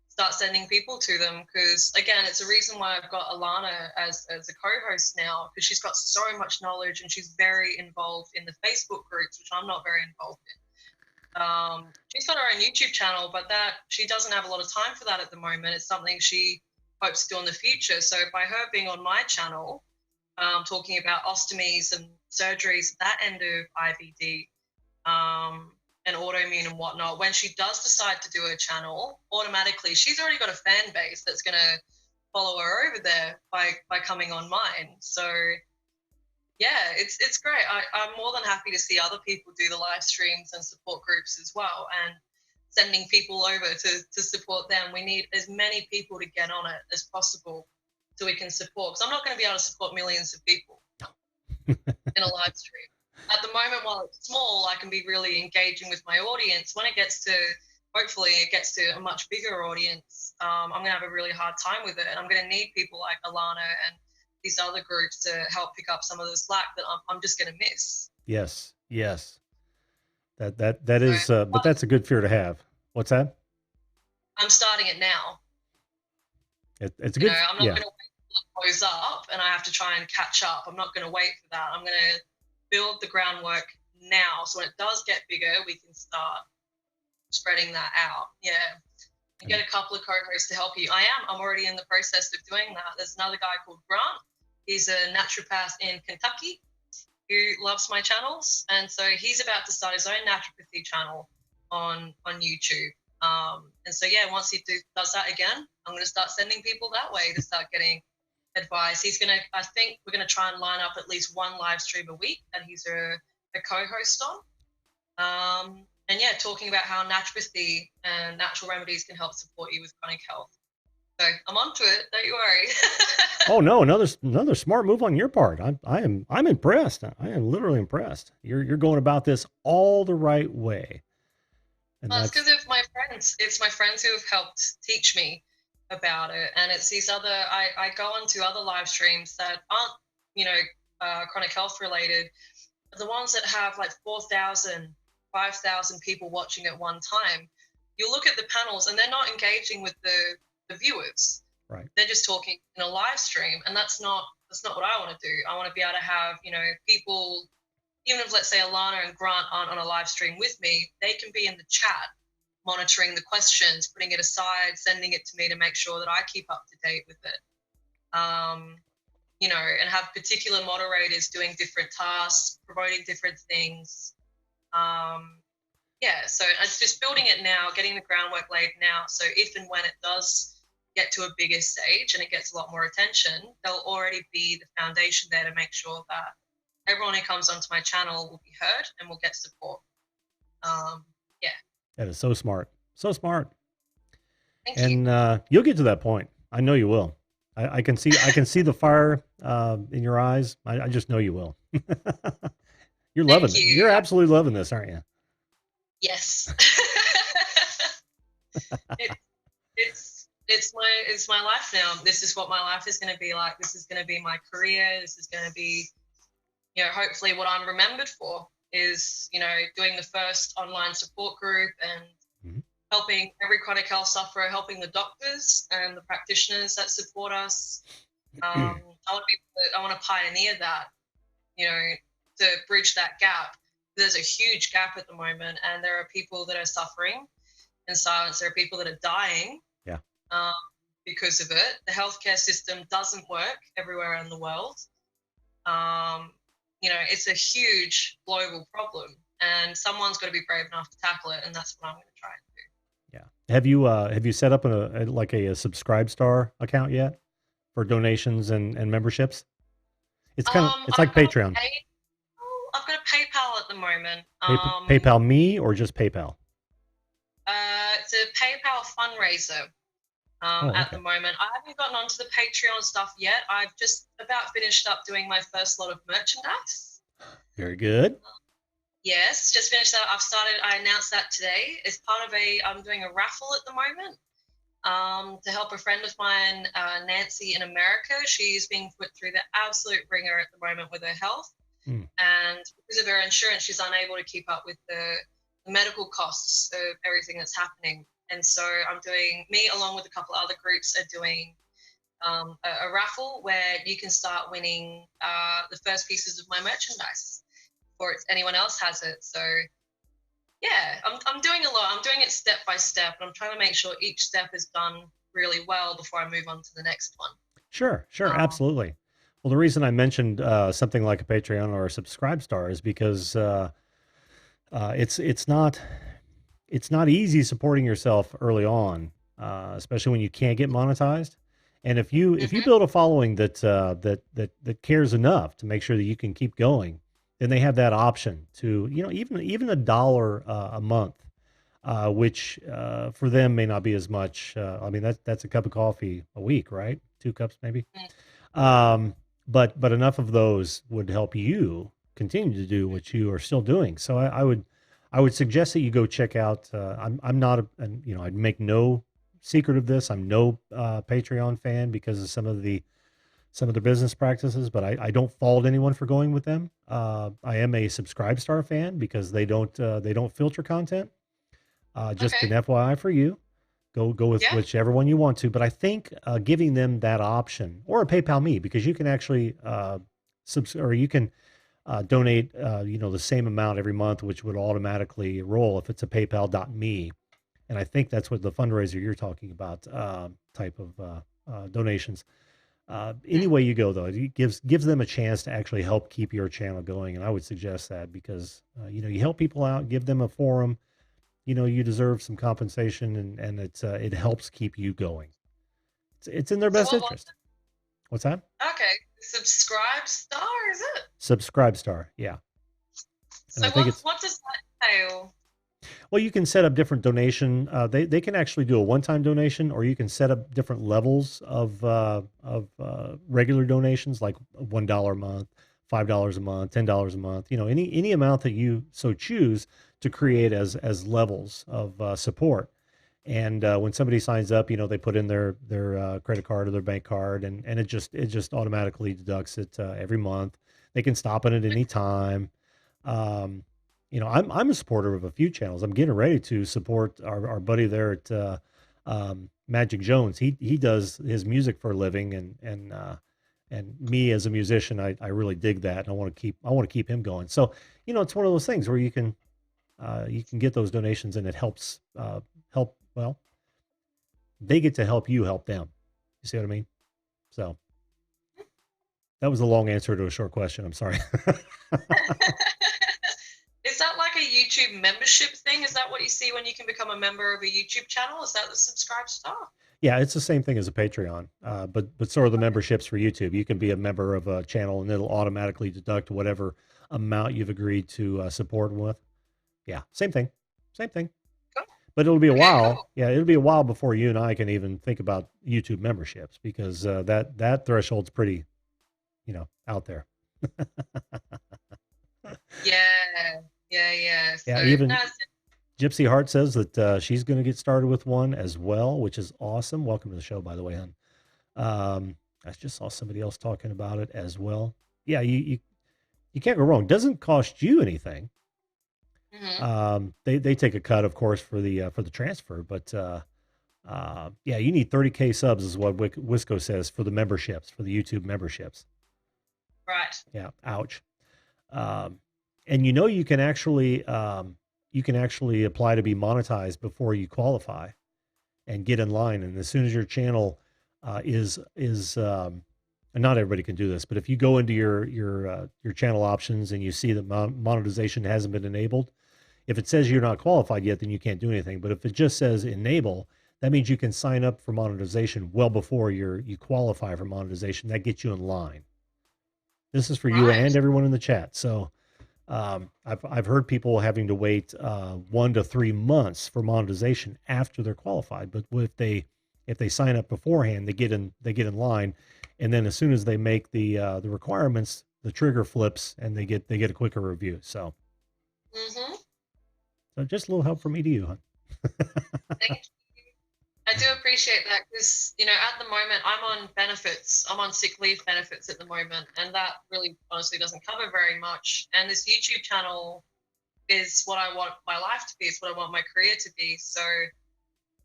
start sending people to them. Because again, it's a reason why I've got Alana as a co-host now, because she's got so much knowledge and she's very involved in the Facebook groups, which I'm not very involved in. She's got her own YouTube channel, but that she doesn't have a lot of time for that at the moment. It's something she hopes to do in the future. So by her being on my channel, talking about ostomies and surgeries, that end of IBD, and autoimmune and whatnot, when she does decide to do her channel, automatically she's already got a fan base that's going to follow her over there by coming on mine. So yeah, it's great. I'm more than happy to see other people do the live streams and support groups as well, and sending people over to support them. We need as many people to get on it as possible so we can support, because I'm not going to be able to support millions of people in a live stream. At the moment, while it's small, I can be really engaging with my audience. When it gets to, hopefully it gets to a much bigger audience, I'm going to have a really hard time with it. And I'm going to need people like Alana and these other groups to help pick up some of the slack that I'm just going to miss. Yes. That is, but that's a good fear to have. What's that? I'm starting it now. It's a good. I'm not going to wait until it blows up and I have to try and catch up. I'm not going to wait for that. I'm going to build the groundwork now, so when it does get bigger, we can start spreading that out. Yeah. and get a couple of co-hosts to help you. I'm already in the process of doing that. There's another guy called Grant. He's a naturopath in Kentucky who loves my channels, and so he's about to start his own naturopathy channel on YouTube. And so yeah, once he does that again, I'm going to start sending people that way to start getting advice. I think we're going to try and line up at least one live stream a week that he's a co-host on. And yeah, talking about how naturopathy and natural remedies can help support you with chronic health. So I'm onto it. Don't you worry. Oh no, another smart move on your part. I'm impressed. I am literally impressed. You're going about this all the right way. And it's because of my friends. It's my friends who have helped teach me about it, and it's these other. I go on to other live streams that aren't chronic health related. The ones that have like 4,000, 5,000 people watching at one time. You look at the panels, and they're not engaging with the viewers. Right. They're just talking in a live stream, and that's not what I want to do. I want to be able to have people. Even if, let's say, Alana and Grant aren't on a live stream with me, they can be in the chat, monitoring the questions, putting it aside, sending it to me to make sure that I keep up to date with it. And have particular moderators doing different tasks, promoting different things. So it's just building it now, getting the groundwork laid now. So if and when it does get to a bigger stage and it gets a lot more attention, there'll already be the foundation there to make sure that everyone who comes onto my channel will be heard and will get support. That is so smart. So smart. Thank you. And you'll get to that point. I know you will. I can see the fire in your eyes. I just know you will. You're loving it. You're absolutely loving this, aren't you? Yes. It's my life now. This is what my life is going to be like. This is going to be my career. This is going to be hopefully what I'm remembered for is, doing the first online support group and helping every chronic health sufferer, helping the doctors and the practitioners that support us. I want to pioneer that, to bridge that gap. There's a huge gap at the moment, and there are people that are suffering in silence. There are people that are dying because of it. The healthcare system doesn't work everywhere in the world. It's a huge global problem, and someone's got to be brave enough to tackle it, and that's what I'm going to try and do. Yeah. Have you set up a Subscribe Star account yet for donations and memberships? It's it's like Patreon. I've got a PayPal at the moment. PayPal me or just PayPal? It's a PayPal fundraiser. At the moment, I haven't gotten onto the Patreon stuff yet. I've just about finished up doing my first lot of merchandise. Very good. Yes, just finished that. I announced that today as part of I'm doing a raffle at the moment to help a friend of mine, Nancy in America. She's being put through the absolute ringer at the moment with her health. And because of her insurance, she's unable to keep up with the medical costs of everything that's happening. And so me along with a couple other groups are doing a raffle where you can start winning the first pieces of my merchandise before anyone else has it. So yeah, I'm doing a lot. I'm doing it step by step, and I'm trying to make sure each step is done really well before I move on to the next one. Sure, absolutely. Well, the reason I mentioned something like a Patreon or a Subscribe Star is because it's not easy supporting yourself early on, especially when you can't get monetized. And if you build a following that cares enough to make sure that you can keep going, then they have that option to even $1 a month, which for them may not be as much. I mean that's a cup of coffee a week, right? 2 cups maybe. But enough of those would help you continue to do what you are still doing. So I would suggest that you go check out. I'm not, I'd make no secret of this. I'm no Patreon fan because of some of the business practices, but I don't fault anyone for going with them. I am a Subscribe Star fan because they don't filter content. Just an FYI for you. Go with whichever one you want to. But I think giving them that option, or a PayPal me, because you can actually donate the same amount every month, which would automatically roll if it's a PayPal.me. And I think that's what the fundraiser you're talking about, type of donations. Any way you go, though, it gives them a chance to actually help keep your channel going. And I would suggest that because, you help people out, give them a forum. You deserve some compensation, and it helps keep you going. It's in their So best what was interest. What's that? Okay, Subscribe Star, is it? Subscribe Star, yeah. And So I think what does that entail? well, you can set up different donation. They can actually do a one-time donation, or you can set up different levels of regular donations, like $1 a month, $5 a month, $10 a month. Any amount that you so choose to create as levels of support. And when somebody signs up, they put in their credit card or their bank card, and it just automatically deducts it every month. They can stop it at any time. Um, I'm a supporter of a few channels. I'm getting ready to support our buddy there at Magic Jones. He does his music for a living, and me as a musician, I really dig that, and I want to keep him going. So it's one of those things where you can get those donations, and it helps help. Well, they get to help you help them. You see what I mean? So that was a long answer to a short question. I'm sorry. Is that like a YouTube membership thing? Is that what you see when you can become a member of a YouTube channel? Is that the Subscribe Star? Yeah, it's the same thing as a Patreon, but sort of the memberships for YouTube. You can be a member of a channel, and it'll automatically deduct whatever amount you've agreed to support with. Yeah, same thing, same thing. Cool. But it'll be a Okay, while. cool. Yeah, it'll be a while before you and I can even think about YouTube memberships, because that threshold's pretty, out there. Yeah, yeah. Yeah, So even no, Gypsy Heart says that she's going to get started with one as well, which is awesome. Welcome to the show, by the way, hon. I just saw somebody else talking about it as well. Yeah, you can't go wrong. Doesn't cost you anything. They take a cut, of course, for the transfer, but yeah, you need 30K subs is what Wisco says for the memberships, for the YouTube memberships. right. Yeah, ouch. And you can actually apply to be monetized before you qualify and get in line. And as soon as your channel is and not everybody can do this, but if you go into your channel options and you see that monetization hasn't been enabled, if it says you're not qualified yet, then you can't do anything. But if it just says enable, that means you can sign up for monetization well before you qualify for monetization. That gets you in line. This is for you Right. and everyone in the chat. So I've heard people having to wait 1 to 3 months for monetization after they're qualified. But if they sign up beforehand, they get in line, and then as soon as they make the requirements, the trigger flips, and they get a quicker review. So so just a little help from me to you, huh? Thank you. I do appreciate that because, at the moment I'm on benefits. I'm on sick leave benefits at the moment, and that really honestly doesn't cover very much. And this YouTube channel is what I want my life to be. It's what I want my career to be. So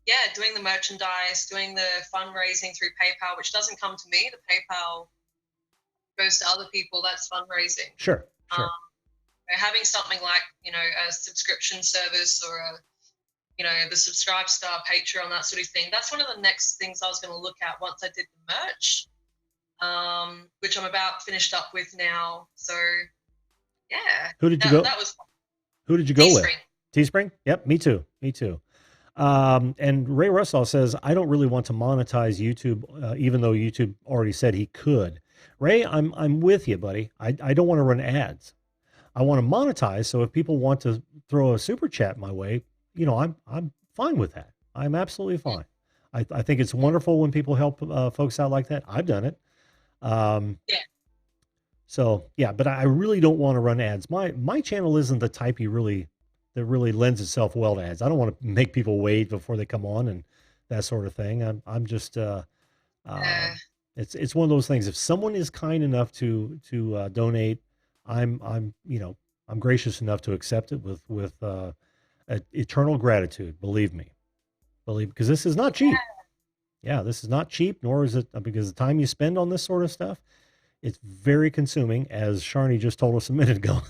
yeah, doing the merchandise, doing the fundraising through PayPal, which doesn't come to me. The PayPal goes to other people. That's fundraising. Sure. Having something like, a subscription service or the Subscribe Star, Patreon, that sort of thing. That's one of the next things I was going to look at once I did the merch, which I'm about finished up with now. So yeah. Who did you go? That was Who did you go with? Teespring. Teespring? Yep, me too. And Ray Russell says, I don't really want to monetize YouTube, even though YouTube already said he could. Ray, I'm with you, buddy. I don't want to run ads. I want to monetize. So if people want to throw a super chat my way, I'm fine with that. I'm absolutely fine. I think it's wonderful when people help folks out like that. I've done it. Yeah. So yeah, but I really don't want to run ads. My channel isn't the type that really lends itself well to ads. I don't want to make people wait before they come on and that sort of thing. I'm just it's one of those things. If someone is kind enough to donate, I'm gracious enough to accept it with eternal gratitude. Believe me, because this is not cheap. Yeah, this is not cheap, nor is it, because the time you spend on this sort of stuff, it's very consuming, as Sharni just told us a minute ago.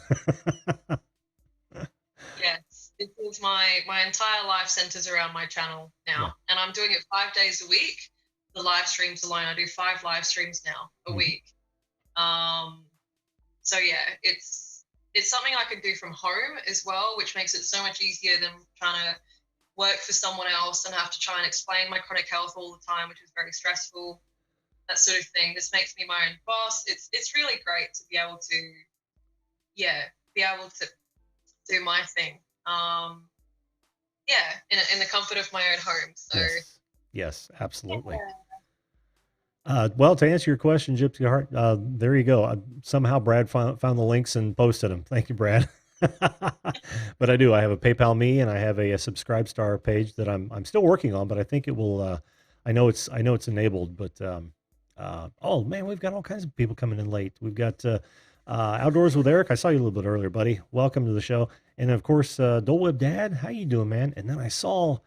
Because my entire life centers around my channel now, and I'm doing it 5 days a week. The live streams alone, I do 5 live streams now a week. So yeah, it's something I can do from home as well, which makes it so much easier than trying to work for someone else and have to try and explain my chronic health all the time, which is very stressful. That sort of thing. This makes me my own boss. It's really great to be able to, do my thing. In the comfort of my own home. So yes, absolutely. Well, to answer your question, Gypsy Heart, there you go. Somehow Brad found the links and posted them. Thank you, Brad. But I do. I have a PayPal Me, and I have a Subscribe Star page that I'm still working on, but I think it will. I know it's enabled, but oh man, we've got all kinds of people coming in late. We've got Outdoors with Eric. I saw you a little bit earlier, buddy. Welcome to the show. And of course, Dole Whip Dad, how you doing, man? And then I saw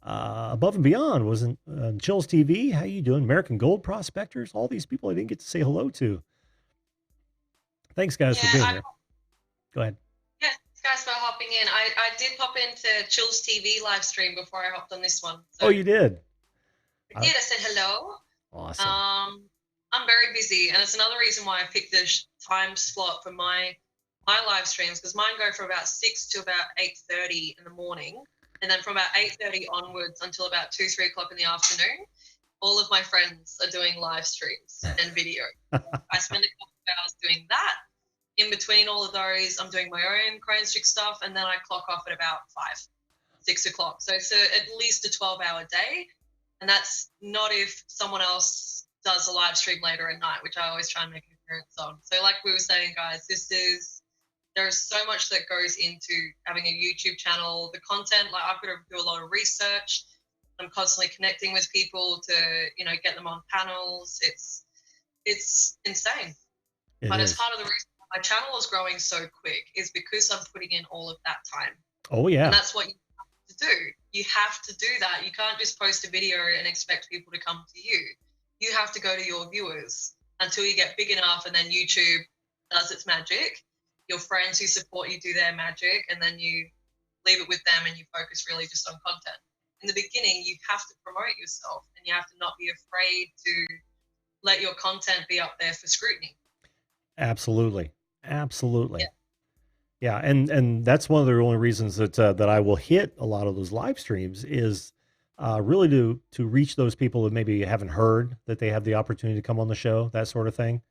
Above and Beyond wasn't Chills TV. How you doing? American Gold Prospectors. All these people I didn't get to say hello to. Thanks, guys, for being here. Go ahead. Yeah, thanks, guys, for hopping in. I did pop into Chills TV live stream before I hopped on this one. So. Oh, you did? I did. I said hello. Awesome. I'm very busy, and it's another reason why I picked this time slot for my live streams, because mine go from about 6 to about 8:30 in the morning, and then from about 8:30 onwards until about 2-3 o'clock in the afternoon, all of my friends are doing live streams and video. I spend a couple of hours doing that. In between all of those, I'm doing my own crane stick stuff, and then I clock off at about 5-6 o'clock. So it's at least a 12-hour day, and that's not if someone else does a live stream later at night, which I always try and make an appearance on. So like we were saying, guys, there's so much that goes into having a YouTube channel. The content, like I've got to do a lot of research. I'm constantly connecting with people to, get them on panels. It's insane. But as part of the reason my channel is growing so quick is because I'm putting in all of that time. Oh yeah. And that's what you have to do. You have to do that. You can't just post a video and expect people to come to you. You have to go to your viewers until you get big enough, and then YouTube does its magic. Your friends who support you do their magic, and then you leave it with them and you focus really just on content. In the beginning, you have to promote yourself, and you have to not be afraid to let your content be up there for scrutiny. Absolutely. Yeah. And that's one of the only reasons that I will hit a lot of those live streams is really to reach those people that maybe haven't heard that they have the opportunity to come on the show, that sort of thing.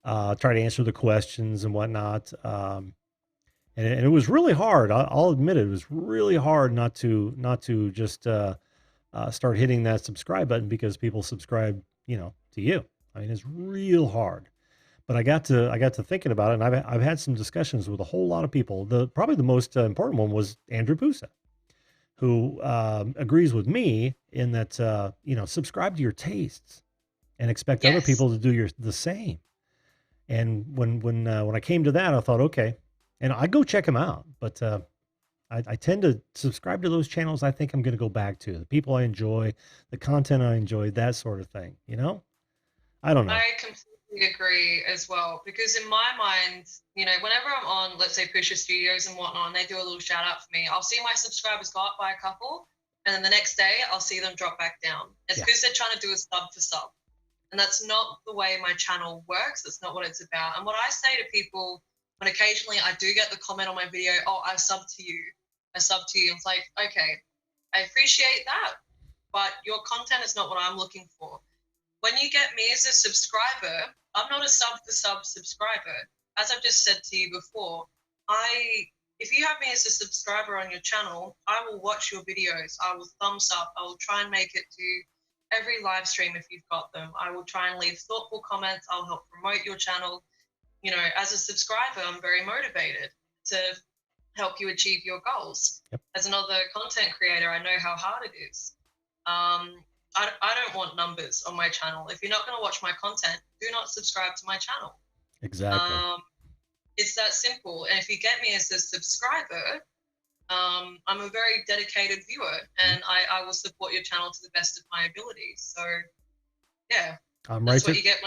Try to answer the questions and whatnot. And it was really hard. I'll admit it was really hard not to just start hitting that subscribe button because people subscribe, to you. I mean, it's real hard. But I got to thinking about it, and I've had some discussions with a whole lot of people. Probably the most important one was Andrew Pusa, who agrees with me in that subscribe to your tastes and expect other people to do the same. And when I came to that, I thought, okay, and I go check them out, but I tend to subscribe to those channels I think I'm going to go back to, the people I enjoy, the content I enjoy, that sort of thing. I don't know. I completely agree as well, because in my mind, whenever I'm on, let's say, Pusher Studios and whatnot, and they do a little shout out for me, I'll see my subscribers go up by a couple, and then the next day I'll see them drop back down. It's because they're trying to do a sub for sub, and that's not the way my channel works. That's not what it's about. And what I say to people when occasionally I do get the comment on my video, oh, I subbed to you. It's like, okay, I appreciate that, but your content is not what I'm looking for. When you get me as a subscriber, I'm not a sub for sub subscriber. As I've just said to you before, if you have me as a subscriber on your channel, I will watch your videos. I will thumbs up. I will try and make it to every live stream if you've got them. I will try and leave thoughtful comments. I'll help promote your channel. As a subscriber, I'm very motivated to help you achieve your goals. Yep. As another content creator, I know how hard it is. I don't want numbers on my channel. If you're not going to watch my content, do not subscribe to my channel. Exactly. It's that simple. And if you get me as a subscriber, I'm a very dedicated viewer, and I will support your channel to the best of my abilities. So, yeah, that's what you get.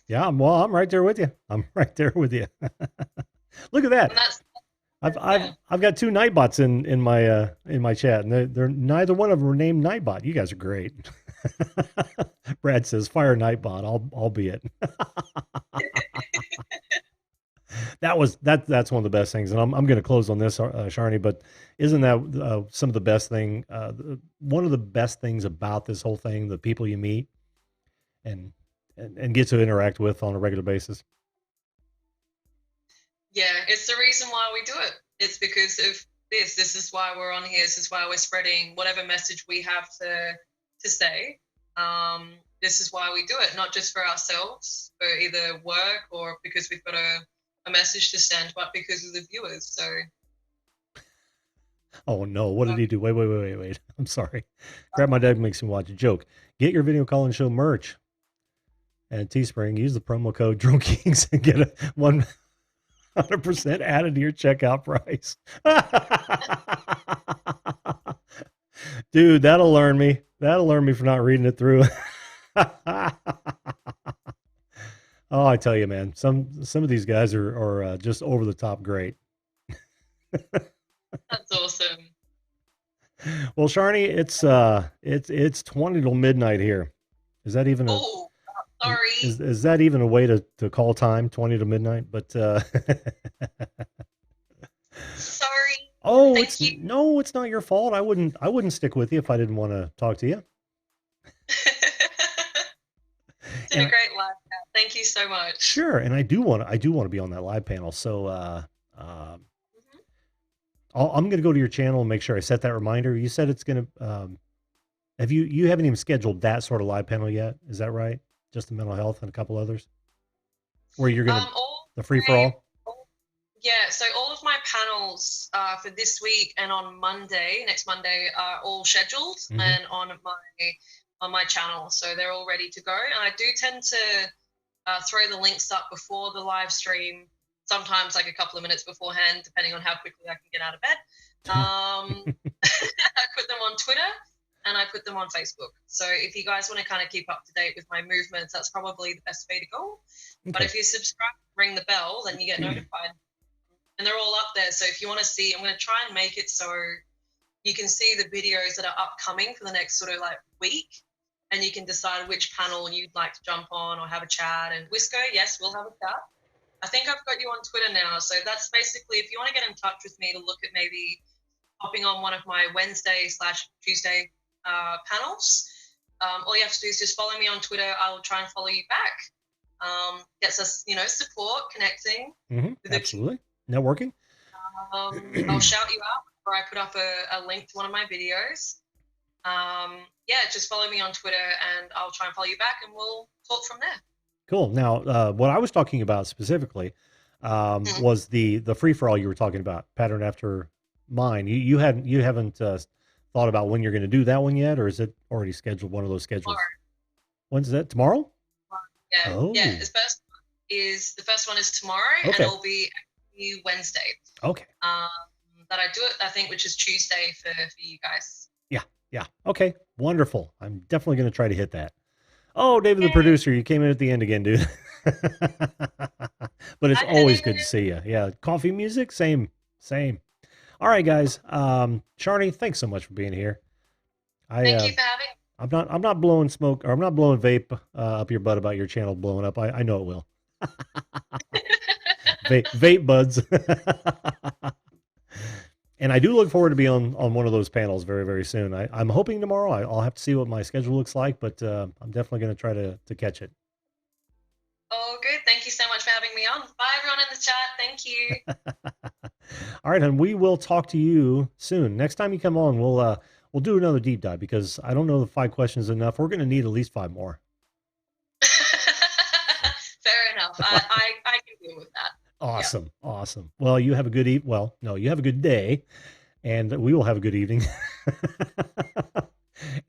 Yeah, I'm right there with you. Look at that. I've got two Nightbots in my chat, and they're neither one of them are named Nightbot. You guys are great. Brad says, "Fire Nightbot." I'll be it. That's one of the best things, and I'm going to close on this, Sharni. But isn't that some of the best thing? One of the best things about this whole thing, the people you meet and get to interact with on a regular basis. Yeah, it's the reason why we do it. It's because of this. This is why we're on here. This is why we're spreading whatever message we have to say. This is why we do it, not just for ourselves, for either work or because we've got a message to send, but because of the viewers. So. Oh no! What did he do? Wait! I'm sorry. Grab my dad makes me watch a joke. Get your video call and show merch at Teespring. Use the promo code Drone Kings and get a 100% added to your checkout price. Dude, that'll learn me. That'll learn me for not reading it through. Oh, I tell you, man, some of these guys are just over the top great. That's awesome. Well, Sharni, it's 20 till midnight here. Is that even sorry. Is that even a way to call time, 20 to midnight? But sorry. Oh, it's not your fault. I wouldn't stick with you if I didn't want to talk to you. It's been a great live chat. Thank you so much. Sure, and I do want to be on that live panel. So I'm going to go to your channel and make sure I set that reminder. You said it's going to. You haven't even scheduled that sort of live panel yet? Is that right? Just the mental health and a couple others, where you're going to the free for all. Yeah, so all of my panels for this week and on next Monday, are all scheduled and on my channel, so they're all ready to go. And I do tend to throw the links up before the live stream, sometimes like a couple of minutes beforehand, depending on how quickly I can get out of bed. I put them on Twitter and I put them on Facebook. So if you guys want to kind of keep up to date with my movements, that's probably the best way to go. Okay. But if you subscribe, ring the bell, then you get notified. And they're all up there. So if you want to see, I'm going to try and make it so you can see the videos that are upcoming for the next sort of like week. And you can decide which panel you'd like to jump on or have a chat. And Wisco, yes, we'll have a chat. I think I've got you on Twitter now. So that's basically, if you want to get in touch with me to look at maybe hopping on one of my Wednesday/Tuesday panels, all you have to do is just follow me on Twitter. I will try and follow you back. Gets us, support, connecting. Absolutely. Networking. I'll shout you out or I put up a link to one of my videos. Just follow me on Twitter and I'll try and follow you back and we'll talk from there. Cool. Now, what I was talking about specifically was the free for all you were talking about, pattern after mine. You haven't thought about when you're going to do that one yet, or is it already scheduled? One of those schedules. Tomorrow. When's that? Tomorrow? Yeah. Oh. Yeah. The first one is tomorrow, and it'll be Wednesday. Okay. That I do it, I think, which is Tuesday for you guys. Yeah. Okay. Wonderful. I'm definitely going to try to hit that. Oh, David, the producer, you came in at the end again, dude. But it's always good to see you. Yeah. Coffee music. Same. All right, guys. Sharni, thanks so much for being here. Thank you for having me. I'm not blowing smoke, or I'm not blowing vape up your butt about your channel blowing up. I know it will. Vape buds. And I do look forward to being on one of those panels very, very soon. I'm hoping tomorrow. I'll have to see what my schedule looks like, but I'm definitely going to try to catch it. Oh, good. Thank you so much for having me on. Bye, everyone in the chat. Thank you. All right, and we will talk to you soon. Next time you come on, we'll do another deep dive, because I don't know if 5 questions is enough. We're going to need at least 5 more. Fair enough. I can deal with that. Awesome. Yeah. Awesome. Well, you have a good you have a good day, and we will have a good evening.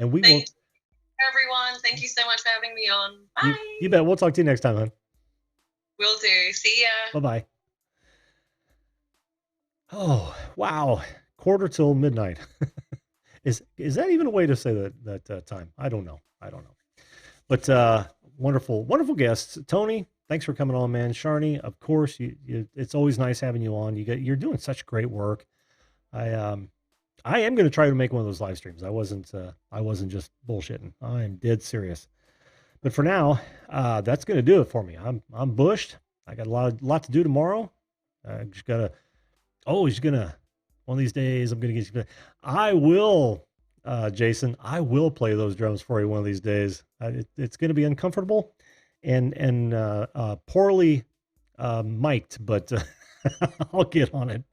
And we will. Everyone, thank you so much for having me on. Bye. You bet. We'll talk to you next time, hon. Will do. See ya. Bye-bye. Oh, wow. 1:45 midnight. Is that even a way to say that time? I don't know. But wonderful guests. Tony, thanks for coming on, man. Sharni, of course, it's always nice having you on. You're doing such great work. I am going to try to make one of those live streams. I wasn't just bullshitting. I am dead serious. But for now, that's going to do it for me. I'm bushed. I got a lot to do tomorrow. I just gotta. Oh, he's gonna. One of these days, I'm gonna get you. I will, Jason. I will play those drums for you one of these days. It's gonna be uncomfortable, and poorly mic'd, but I'll get on it.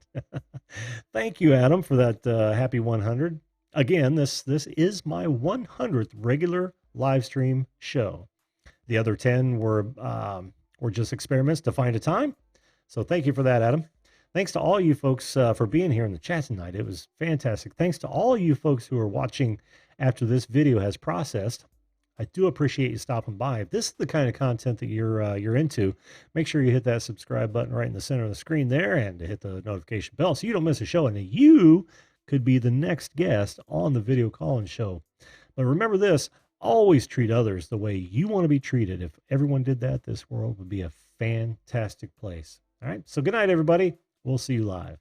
Thank you, Adam, for that happy 100. Again, this is my 100th regular live stream show. The other 10 were just experiments to find a time. So thank you for that, Adam. Thanks to all you folks for being here in the chat tonight. It was fantastic. Thanks to all you folks who are watching after this video has processed. I do appreciate you stopping by. If this is the kind of content that you're into, make sure you hit that subscribe button right in the center of the screen there and hit the notification bell so you don't miss a show. And you could be the next guest on the Video Call-In show. But remember this, always treat others the way you want to be treated. If everyone did that, this world would be a fantastic place. All right. So good night, everybody. We'll see you live.